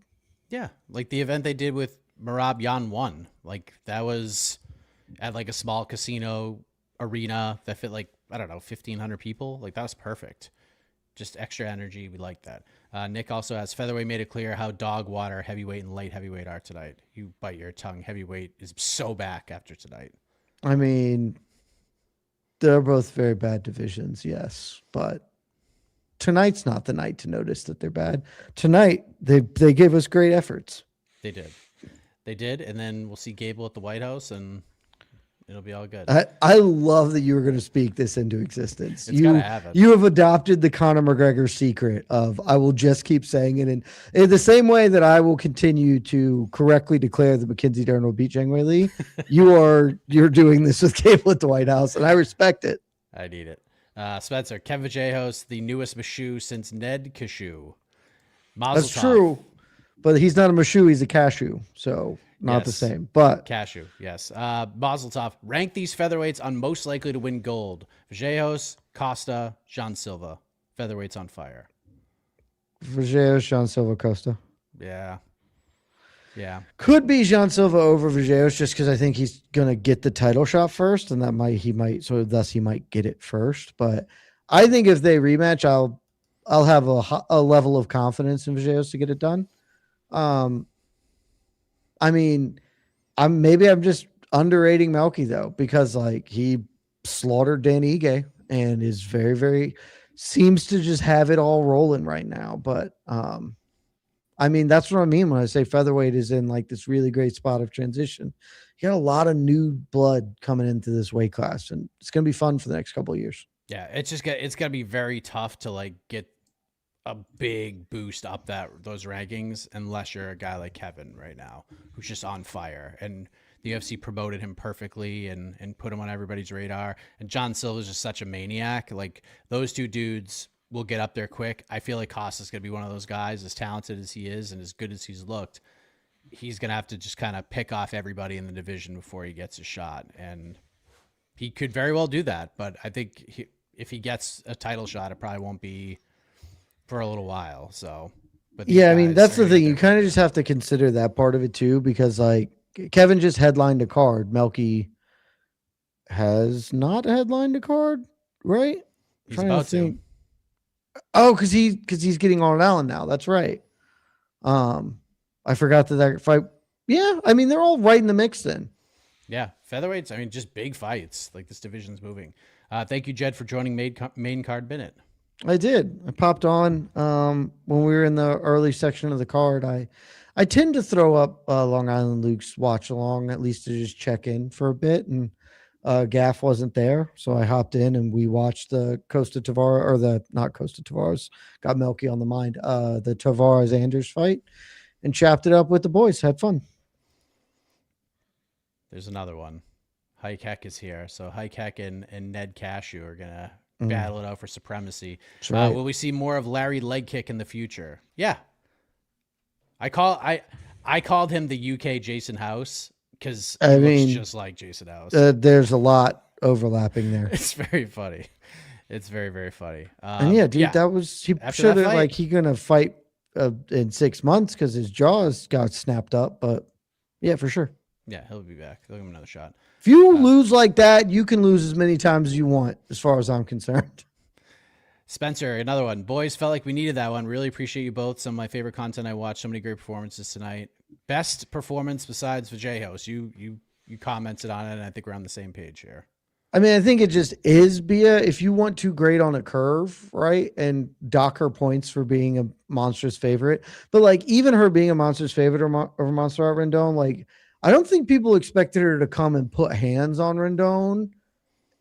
Yeah, like the event they did with Merab Yan 1. Like that was at like a small casino arena that fit like, I don't know, 1,500 people. Like that was perfect. Just extra energy. We like that. Nick also has Featherweight made it clear how dog water heavyweight and light heavyweight are tonight. You bite your tongue. Heavyweight is so back after tonight. I mean, they're both very bad divisions, yes, but tonight's not the night to notice that they're bad. Tonight, they gave us great efforts. They did, and then we'll see Gable at the White House, and it'll be all good. I love that you were going to speak this into existence. It's gotta happen. You have adopted the Conor McGregor secret of I will just keep saying it, and in the same way that I will continue to correctly declare that Mackenzie Dern will beat Zhang Wei Li, you're doing this with Gable at the White House, and I respect it. I need it. Spencer, Kevin Vallejos, the newest Meshew since Ned Cashew. That's true, but he's not a Meshew, he's a cashew, so not the same. But cashew, yes. Mazel tov. Rank these featherweights on most likely to win gold. Vallejos, Costa, Jean Silva. Featherweights on fire. Vallejos, Jean Silva, Costa. Yeah. Could be Jean Silva over Vallejos just because I think he's gonna get the title shot first, and he might get it first. But I think if they rematch, I'll have a level of confidence in Vallejos to get it done. I mean, I'm just underrating Melky though, because like he slaughtered Dan Ige and is very, very seems to just have it all rolling right now. But I mean, that's what I mean when I say featherweight is in like this really great spot of transition. You got a lot of new blood coming into this weight class, and it's going to be fun for the next couple of years. Yeah, it's going to be very tough to like get a big boost up those rankings unless you're a guy like Kevin right now who's just on fire, and the UFC promoted him perfectly and put him on everybody's radar. And John Silva is just such a maniac. Like those two dudes will get up there quick. I feel like Costa's going to be one of those guys, as talented as he is and as good as he's looked. He's going to have to just kind of pick off everybody in the division before he gets a shot. And he could very well do that. But I think if he gets a title shot, it probably won't be for a little while. So, but yeah, I mean, that's the thing. You kind of just have to consider that part of it too, because like Kevin just headlined a card. Melky has not headlined a card, right? He's about to. Oh, because he's getting Arnold Allen now. That's right. I forgot that fight. Yeah, I mean they're all right in the mix then. Yeah, featherweights. I mean, just big fights. Like this division's moving. Thank you, Jed, for joining main card minute. I did. I popped on when we were in the early section of the card. I tend to throw up Long Island Luke's watch along at least to just check in for a bit, and Gaff wasn't there, so I hopped in and we watched the Costa Tavares, or not Costa Tavares, got Melky on the mind, the Tavares Anders fight, and chopped it up with the boys. Had fun. There's another one. Hike Heck is here, so Hike Heck and Ned Cashew are gonna battle it out for supremacy. Right. Will we see more of Larry Leg Kick in the future? Yeah. I called him the UK Jason House because he looks just like Jason House. There's a lot overlapping there. It's very funny. It's very, very funny. And yeah, dude, that was, he should have, like, he gonna fight in 6 months because his jaws got snapped up. But yeah, for sure. Yeah, he'll be back. They'll give him another shot. If you lose like that, you can lose as many times as you want, as far as I'm concerned. Spencer, another one. Boys, felt like we needed that one. Really appreciate you both. Some of my favorite content I watched. So many great performances tonight. Best performance besides Vallejos. You commented on it, and I think we're on the same page here. I mean, I think it just is Bia. If you want to grade on a curve, right, and dock her points for being a monstrous favorite, but like even her being a monstrous favorite over Montserrat Rendon, like I don't think people expected her to come and put hands on Rendon.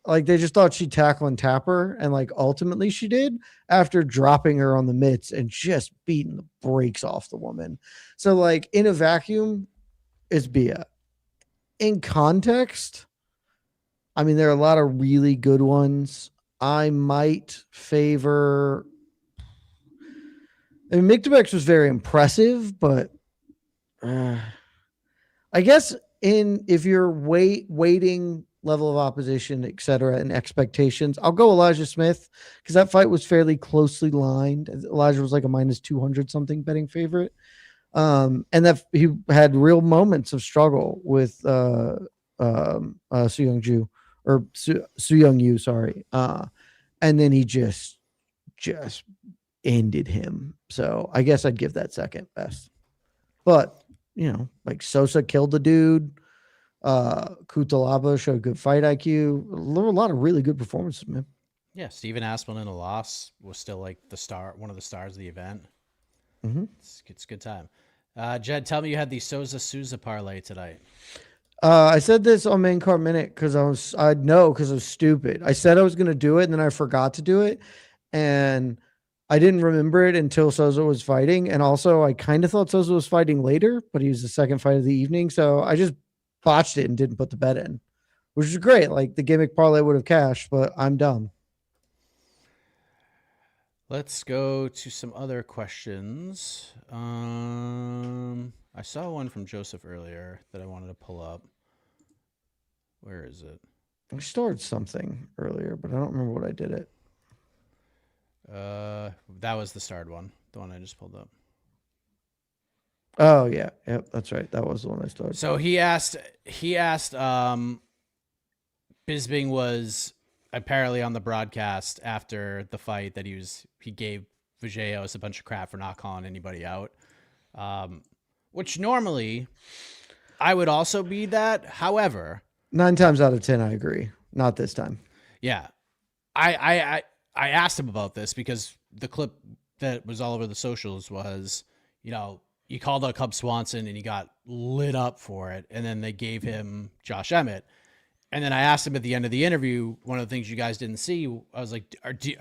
Like they just thought she'd tackle and tap her, and like ultimately she did after dropping her on the mitts and just beating the brakes off the woman. So like in a vacuum, it's Bia. In context, I mean, there are a lot of really good ones. I might favor. I mean, Miktabex was very impressive, but I guess if you're weighting level of opposition, et cetera, and expectations, I'll go Elijah Smith because that fight was fairly closely lined. Elijah was like a minus 200 something betting favorite. And that he had real moments of struggle with Su Young Ju or Su Young Yu, sorry. And then he just ended him. So I guess I'd give that second best. But, you know, like Sosa killed the dude. Kutalaba showed good fight IQ. There were a lot of really good performances, man. Yeah, Stephen Aspen in a loss was still like one of the stars of the event. Mm-hmm. It's a good time. Jed, tell me you had the Souza parlay tonight. I said this on Main Card Minute because I was stupid. I said I was going to do it, and then I forgot to do it, and I didn't remember it until Souza was fighting, and also I kind of thought Souza was fighting later, but he was the second fight of the evening, so I just botched it and didn't put the bet in, which is great. Like the gimmick parlay would have cashed, but I'm dumb. Let's go to some other questions. I saw one from Joseph earlier that I wanted to pull up. Where is it? I stored something earlier, but I don't remember what I did it. That was the starred one, the one I just pulled up. Oh yeah, yep, that's right. That was the one I started. So he asked. Bisping was apparently on the broadcast after the fight that he gave Vallejos a bunch of crap for not calling anybody out, which normally I would also be that. However, 9 times out of 10, I agree. Not this time. Yeah, I asked him about this because the clip that was all over the socials was, you know, you called out Cub Swanson and he got lit up for it, and then they gave him Josh Emmett. And then I asked him at the end of the interview, one of the things you guys didn't see, I was like, do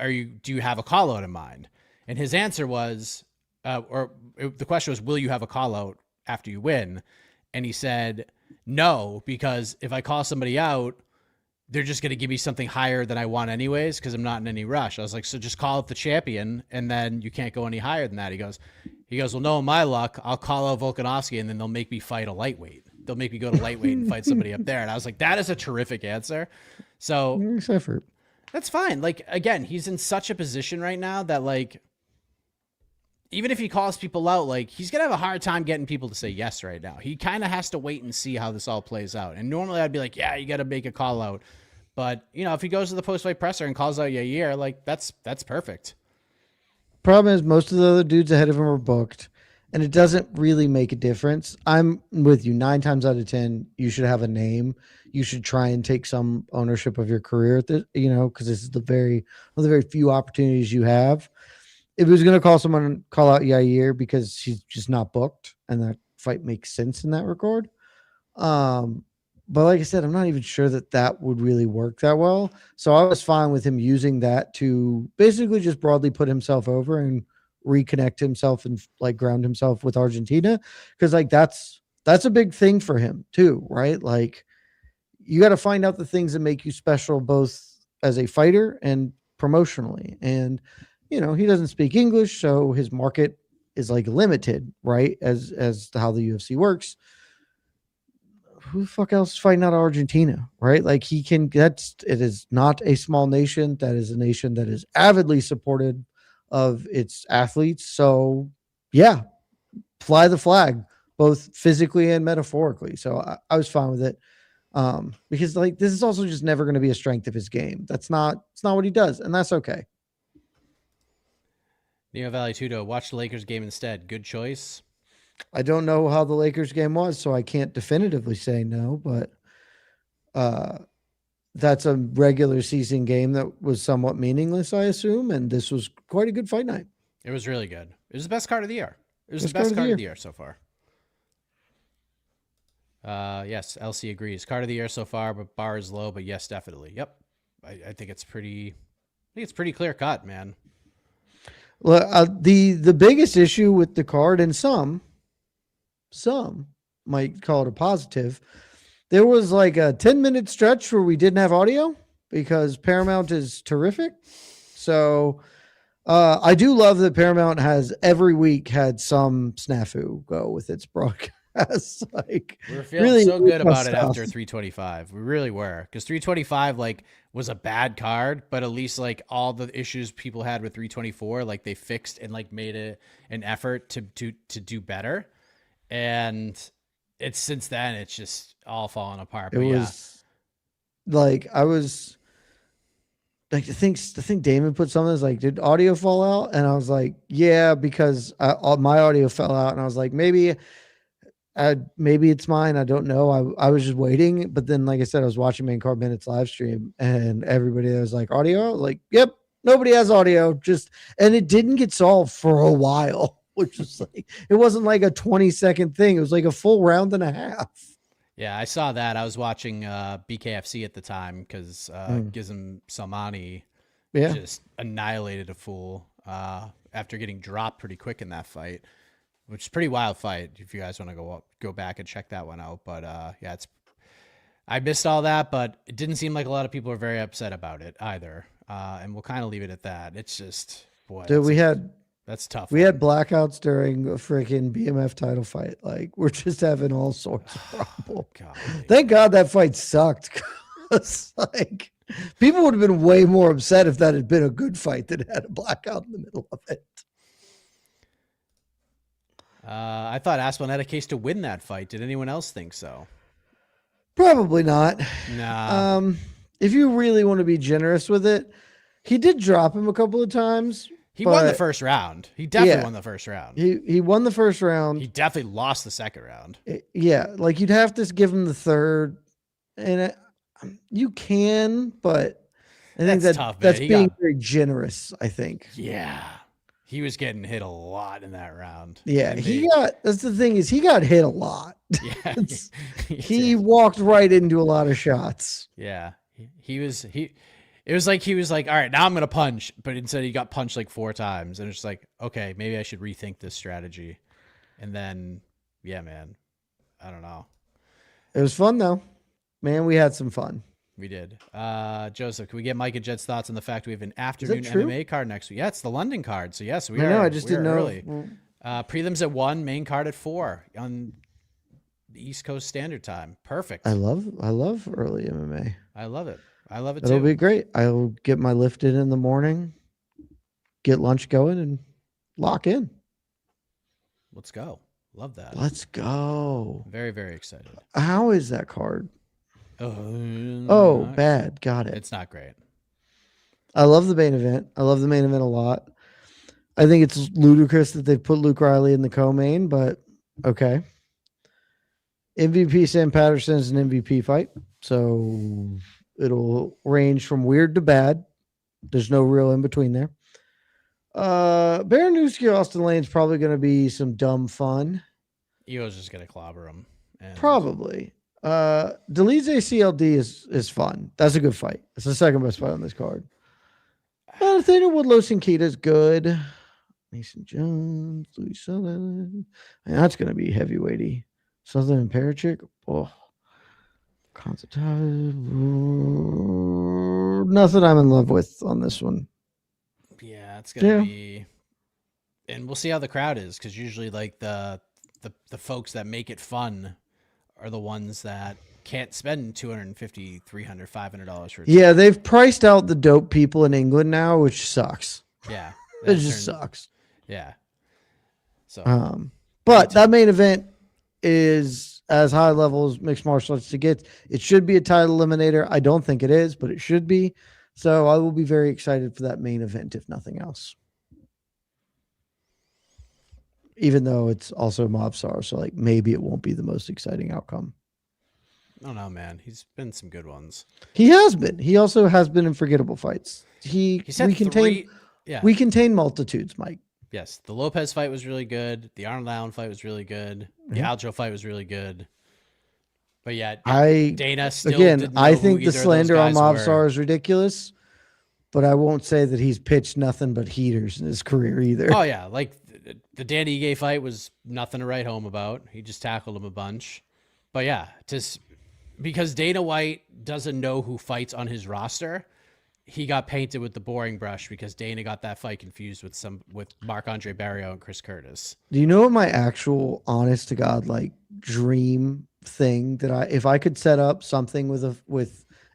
you have a call out in mind? And his answer was, the question was, will you have a call out after you win? And he said, no, because if I call somebody out, they're just going to give me something higher than I want anyways, because I'm not in any rush. I was like, so just call out the champion, and then you can't go any higher than that. He goes, well, no, my luck, I'll call out Volkanovski, and then they'll make me fight a lightweight. They'll make me go to lightweight and fight somebody up there. And I was like, that is a terrific answer. So that's fine. Like, again, he's in such a position right now that, like, even if he calls people out, like, he's going to have a hard time getting people to say yes right now. He kind of has to wait and see how this all plays out. And normally I'd be like, yeah, you got to make a call out. But, you know, if he goes to the post-fight presser and calls out Yair, like, that's perfect. Problem is most of the other dudes ahead of him are booked, and it doesn't really make a difference. I'm with you. 9 times out of 10, you should have a name. You should try and take some ownership of your career, because this is one of the very few opportunities you have. If he was going to call out Yair because he's just not booked, and that fight makes sense in that regard. But like I said, I'm not even sure that would really work that well. So I was fine with him using that to basically just broadly put himself over and reconnect himself and like ground himself with Argentina. Cause like, that's a big thing for him too, right? Like you got to find out the things that make you special, both as a fighter and promotionally. And, you know, he doesn't speak English, so his market is like limited, right? As to how the UFC works. Who the fuck else is fighting out of Argentina, right? Like it is not a small nation. That is a nation that is avidly supported of its athletes. So yeah, fly the flag, both physically and metaphorically. So I was fine with it. Because like, this is also just never going to be a strength of his game. It's not what he does. And that's okay. Neo Valley Tudo, watch the Lakers game instead. Good choice. I don't know how the Lakers game was, so I can't definitively say no, but that's a regular season game that was somewhat meaningless, I assume, and this was quite a good fight night. It was really good. It was the best card of the year. It was the best card of the year so far. Yes, LC agrees. Card of the year so far, but bar is low, but yes, definitely. Yep. I think it's pretty clear cut, man. Well, the biggest issue with the card, and some might call it a positive, there was like a 10-minute stretch where we didn't have audio because Paramount is terrific. So I do love that Paramount has every week had some snafu go with its broadcast. Like, we were feeling really so good about it after 325. We really were, because 325 like was a bad card, but at least like all the issues people had with 324, like they fixed and like made an effort to do better. And it's since then it's just all falling apart. But it was like I was like the thing Damon put something is like, did audio fall out? And I was like, yeah, because my audio fell out, and I was like, maybe it's mine. I don't know. I was just waiting. But then, like I said, I was watching Main Card Minutes live stream, and everybody was like, audio? Like, yep, nobody has audio. And it didn't get solved for a while, which was like, it wasn't like a 20-second thing. It was like a full round and a half. Yeah, I saw that. I was watching BKFC at the time because Gizem Salmani just annihilated a fool after getting dropped pretty quick in that fight, which is a pretty wild fight if you guys want to go back and check that one out. But yeah, I missed all that, but it didn't seem like a lot of people were very upset about it either. And we'll kind of leave it at that. It's just, boy. Dude, that's tough. We had blackouts during a freaking BMF title fight. Like, we're just having all sorts of problems. Thank God that fight sucked. Like, people would have been way more upset if that had been a good fight that had a blackout in the middle of it. I thought Aspen had a case to win that fight. Did anyone else think so? Probably not. Nah. If you really want to be generous with it, he did drop him a couple of times. He won the first round. He definitely won the first round. He won the first round. He definitely lost the second round. Yeah, like you'd have to give him the third, and you can, but I think that's tough. That's being very generous. I think. Yeah, he was getting hit a lot in that round. Yeah, that's the thing is he got hit a lot. Yeah, he walked right into a lot of shots. Yeah, It was like he was like, all right, now I'm going to punch. But instead he got punched like 4 times. And it's just like, okay, maybe I should rethink this strategy. And then, yeah, man, I don't know. It was fun, though. Man, we had some fun. We did. Joseph, can we get Mike and Jed's thoughts on the fact we have an afternoon MMA card next week? Yeah, it's the London card. So, yes, we are. I just didn't know. Early. Prelims at 1, main card at 4 on the East Coast Standard Time. Perfect. I love early MMA. I love it. I love it too. It'll be great. I'll get my lift in the morning, get lunch going, and lock in. Let's go. Love that. Let's go. Very, very excited. How is that card? Bad. Got it. It's not great. I love the main event. I love the main event a lot. I think it's ludicrous that they've put Luke Riley in the co-main, but okay. MVP Sam Patterson is an MVP fight, so it'll range from weird to bad. There's no real in between there. Baranowski Austin Lane's probably going to be some dumb fun. Ego's just going to clobber him. Probably. Delize CLD is fun. That's a good fight. It's the second best fight on this card. Nathaniel Woodlow Sinkita is good. Mason Jones, Louis Sutherland. That's going to be heavyweighty. Sutherland and Perachik. Oh. Nothing I'm in love with on this one. Yeah, it's gonna be, and we'll see how the crowd is, because usually like the folks that make it fun are the ones that can't spend $250, $300, $500 for it. Yeah, they've priced out the dope people in England now, which sucks. Yeah, it just sucks. Yeah. So, but that main event is as high level as mixed martial arts to get. It should be a title eliminator. I don't think it is, but it should be. So I will be very excited for that main event, if nothing else. even though it's also Mobstar, so like maybe it won't be the most exciting outcome. I don't know, man. He's been some good ones. He has been. He also has been in forgettable fights. He's had we contain multitudes, Mike. Yes, the Lopez fight was really good. The Arnold Allen fight was really good. The Aljo fight was really good. But yeah, Dana still didn't know I think who the either of slander on those guys Mobstar were. is ridiculous, but I won't say that he's pitched nothing but heaters in his career either. Oh yeah, like the Danny Ige fight was nothing to write home about. He just tackled him a bunch. But yeah, because Dana White doesn't know who fights on his roster, he got painted with the boring brush because Dana got that fight confused with Marc-Andre Barrios and Chris Curtis. Do you know what my actual honest to God like dream thing that if I could set up something with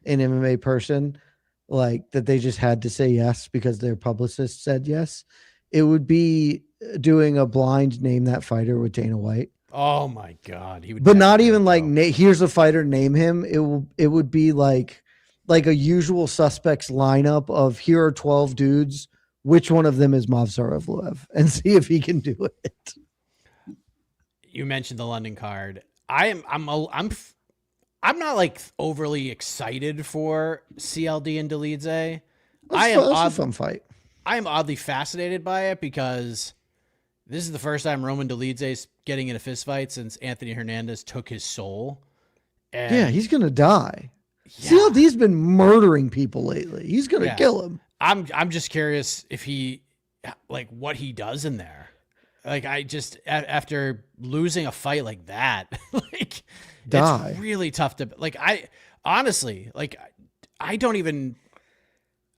an MMA person like that they just had to say yes because their publicist said yes, it would be doing a blind name that fighter with Dana White. Oh my God, he would. But not even like here's a fighter, name him. It would be like a usual suspects lineup of here are 12 dudes. Which one of them is Movsar Evloev? And see if he can do it. You mentioned the London card. I'm not like overly excited for CLD and Delidze. That's a fun fight. I am oddly fascinated by it because this is the first time Roman Delidze is getting in a fist fight since Anthony Hernandez took his soul. And yeah, he's gonna die. Yeah. CLD's been murdering people lately. He's gonna kill him. I'm just curious if he like what he does in there. Like I just after losing a fight like that, like it's really tough to like. I honestly like I didn't even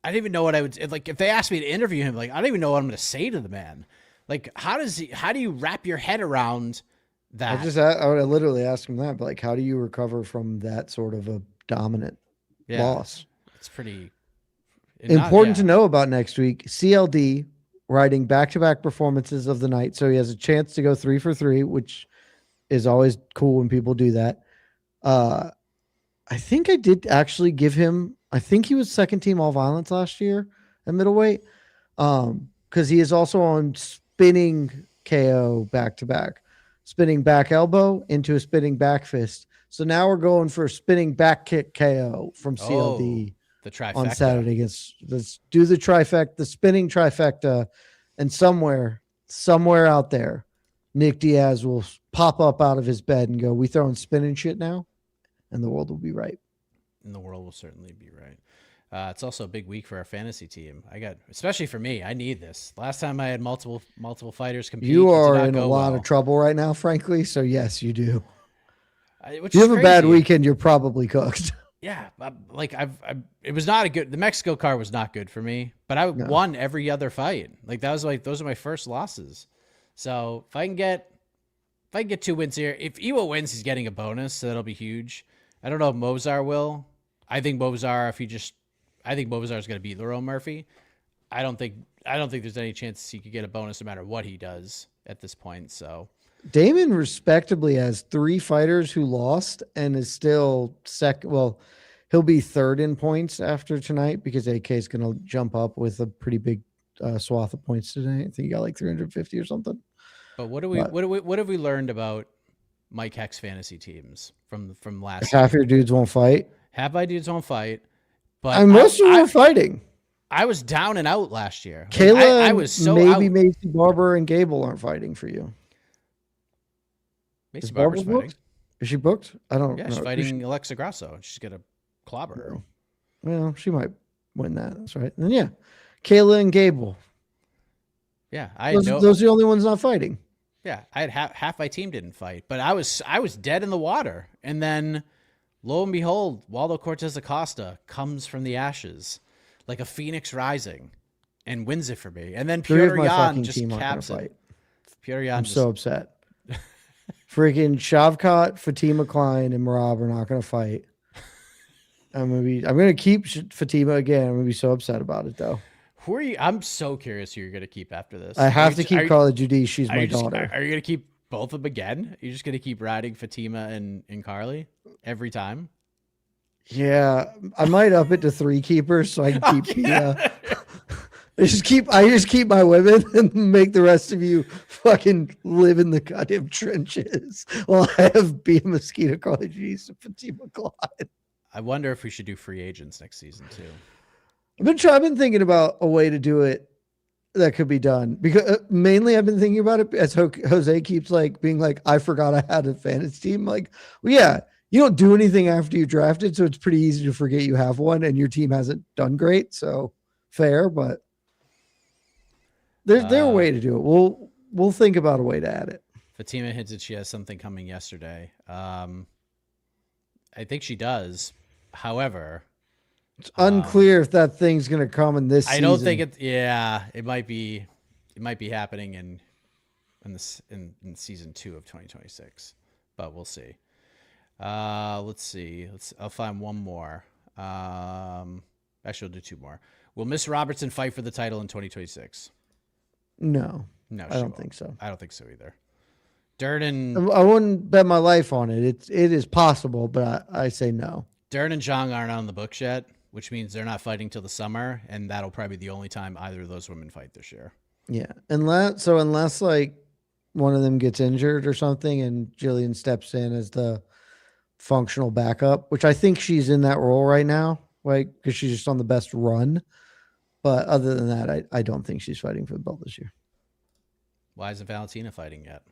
know what I would like if they asked me to interview him. Like I don't even know what I'm going to say to the man. Like how do you wrap your head around that? I would literally ask him that. But like, how do you recover from that sort of a dominant loss? It's pretty important to know about next week. CLD riding back-to-back performances of the night, so he has a chance to go 3 for 3, which is always cool when people do that. I think I did actually give him. I think he was second team all violence last year at middleweight, because he is also on spinning KO back-to-back, spinning back elbow into a spinning back fist. So now we're going for a spinning back kick KO from CLD. The trifecta on Saturday let's do the trifecta, the spinning trifecta, and somewhere out there, Nick Diaz will pop up out of his bed and go, "We throwing spinning shit now," and the world will be right. And the world will certainly be right. It's also a big week for our fantasy team. Especially for me, I need this. Last time I had multiple fighters compete. You are in a lot of trouble right now, frankly. So yes, you do. If you have a bad weekend, you're probably cooked. Yeah, like it was not a good. The Mexico card was not good for me, but I won every other fight. Like that was like those are my first losses. So if I can get 2 wins here, if Iwo wins, he's getting a bonus, so that'll be huge. I don't know if Mozar will. I think Mozar is going to beat Lerone Murphy. I don't think there's any chance he could get a bonus no matter what he does at this point. So. Damon respectably has 3 fighters who lost and is still second. Well, he'll be third in points after tonight because AK is going to jump up with a pretty big swath of points today. I think he got like 350 or something. But what have we learned about Mike Heck's fantasy teams from last half your dudes won't fight. Half my dudes won't fight. But most of them are fighting. I was down and out last year. Kayla, I was so maybe out. Macy Barber and Gable aren't fighting for you. Macy Barber's fighting. Is she booked? I don't know. Yeah, she's fighting Alexa Grasso. She's going to clobber her. Well, she might win that. That's right. And yeah, Kayla and Gable. Yeah, those are the only ones not fighting. Yeah, I had half my team didn't fight, but I was dead in the water. And then, lo and behold, Waldo Cortez Acosta comes from the ashes like a phoenix rising and wins it for me. And then Petr Yan just caps it. Petr Yan. I'm so upset. Freaking Shavkat, Fatima Klein, and Marab are not going to fight. I'm going to keep Fatima again. I'm going to be so upset about it though. Who are you? I'm so curious who you're going to keep after this. I have to keep Carla Judy. She's my daughter. Are you going to keep both of them again? You're just going to keep riding Fatima and Carly every time? Yeah, I might up it to 3 keepers so I can keep I just keep my women and make the rest of you fucking live in the goddamn trenches while I have Bia Mosquito, Carly G's, and Fatima Clyde. I wonder if we should do free agents next season too. I've been thinking about a way to do it that could be done, because mainly I've been thinking about it as Jose keeps like being like, I forgot I had a fantasy team. Like, well, yeah, you don't do anything after you drafted, so it's pretty easy to forget you have one and your team hasn't done great. So fair, but there's a way to do it. We'll think about a way to add it. Fatima hinted she has something coming yesterday. I think she does. However, it's unclear if that thing's going to come in this season. I don't think it. Yeah, it might be happening in season 2 of 2026, but we'll see. Let's see. I'll find one more. Actually, I'll do 2 more. Will Miss Robertson fight for the title in 2026? No, I don't think so. I don't think so either. Durden, I wouldn't bet my life on it. It is possible, but I say no. Durden and Zhang aren't on the books yet, which means they're not fighting till the summer, and that'll probably be the only time either of those women fight this year. Yeah, unless like one of them gets injured or something, and Jillian steps in as the functional backup, which I think she's in that role right now, like because she's just on the best run. But other than that, I don't think she's fighting for the belt this year. Why isn't Valentina fighting yet?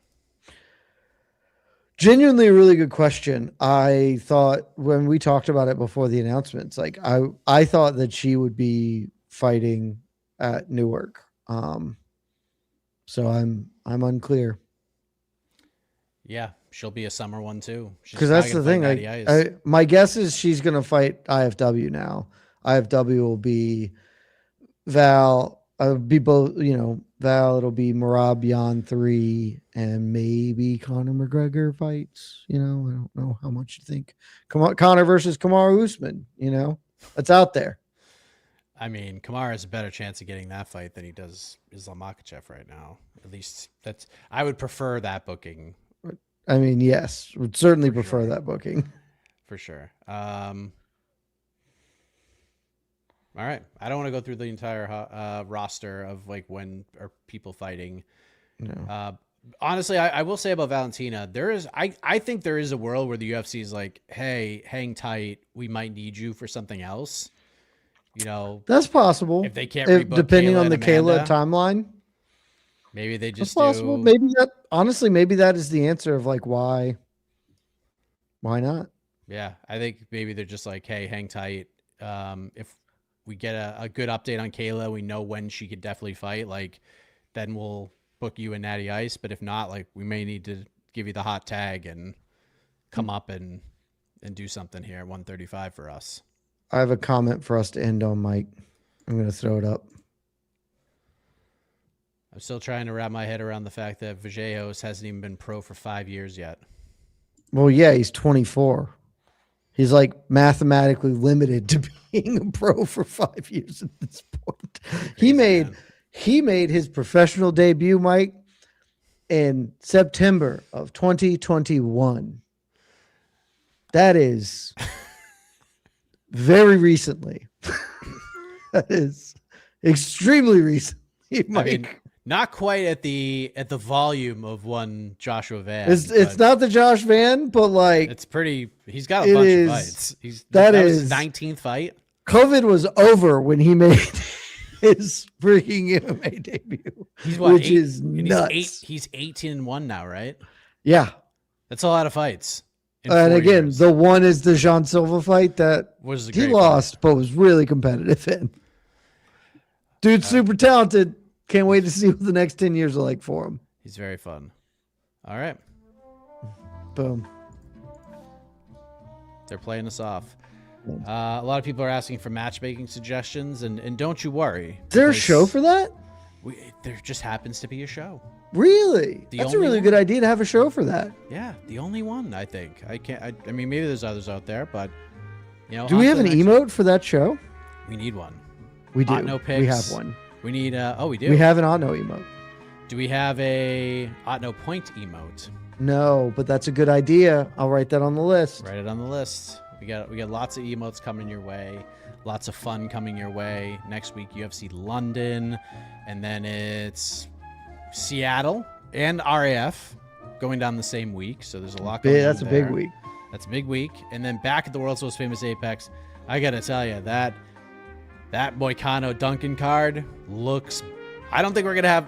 Genuinely a really good question. I thought when we talked about it before the announcements, like I thought that she would be fighting at Newark. So I'm unclear. Yeah, she'll be a summer one too. Because that's the thing. My guess is she's going to fight IFW now. IFW will be Val. Be both, Val. It'll be Merab Yan 3, and maybe Conor McGregor fights. I don't know how much you think. Conor versus Kamaru Usman. That's out there. I mean, Kamaru has a better chance of getting that fight than he does Islam Makhachev right now. At least I would prefer that booking. I mean, yes, would certainly prefer that booking. For sure. All right. I don't want to go through the entire roster of like when are people fighting. No. Honestly, I will say about Valentina, I think there is a world where the UFC is like, hey, hang tight. We might need you for something else. That's possible. If they can't rebook depending Kayla on the Amanda, Kayla timeline. Maybe they just That's possible. Maybe that is the answer of like why not? Yeah, I think maybe they're just like, hey, hang tight. If we get a good update on Kayla, we know when she could definitely fight, like then we'll book you in Natty Ice. But if not, like we may need to give you the hot tag and come up and do something here at 135 for us. I have a comment for us to end on, Mike. I'm going to throw it up. I'm still trying to wrap my head around the fact that Vallejos hasn't even been pro for 5 years yet. Well, yeah, he's 24. He's like mathematically limited to being a pro for 5 years at this point. He made his professional debut, Mike, in September of 2021. That is very recently. That is extremely recently, Mike. I mean, not quite at the volume of one Joshua Van. It's not the Josh Van, but like it's pretty. He's got a bunch of fights. That was his 19th fight. COVID was over when he made his freaking MMA debut. He's what, which is nuts. He's 18-1 now, right? Yeah, that's a lot of fights. And again, the one is the Jean Silva fight that he lost, but was really competitive in. Dude's super talented. Can't wait to see what the next 10 years are like for him. He's very fun. All right. Boom. They're playing us off. A lot of people are asking for matchmaking suggestions, and don't you worry. Is there a show for that? There just happens to be a show. Really? That's a really good idea to have a show for that. Yeah, the only one, I think. I mean, maybe there's others out there, but do we have an emote for that show? We need one. We do. Otno picks. We have one. We need we do. We have an Otno emote. Do we have a Otno point emote? No, but that's a good idea. I'll write that on the list. Write it on the list. We got lots of emotes coming your way. Lots of fun coming your way. Next week, UFC London, and then it's Seattle and RAF going down the same week. So there's a lot going on. That's a big week. That's a big week. And then back at the world's most famous Apex, I got to tell you, that Moicano Duncan card looks... I don't think we're going to have...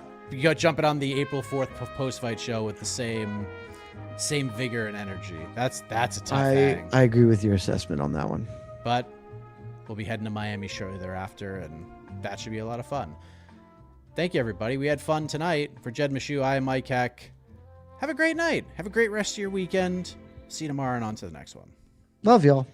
jumping on the April 4th post-fight show with the same vigor and energy. That's a tough hang. I agree with your assessment on that one. But we'll be heading to Miami shortly thereafter, and that should be a lot of fun. Thank you, everybody. We had fun tonight. For Jed Meshew, I am Mike Heck. Have a great night. Have a great rest of your weekend. See you tomorrow and on to the next one. Love y'all.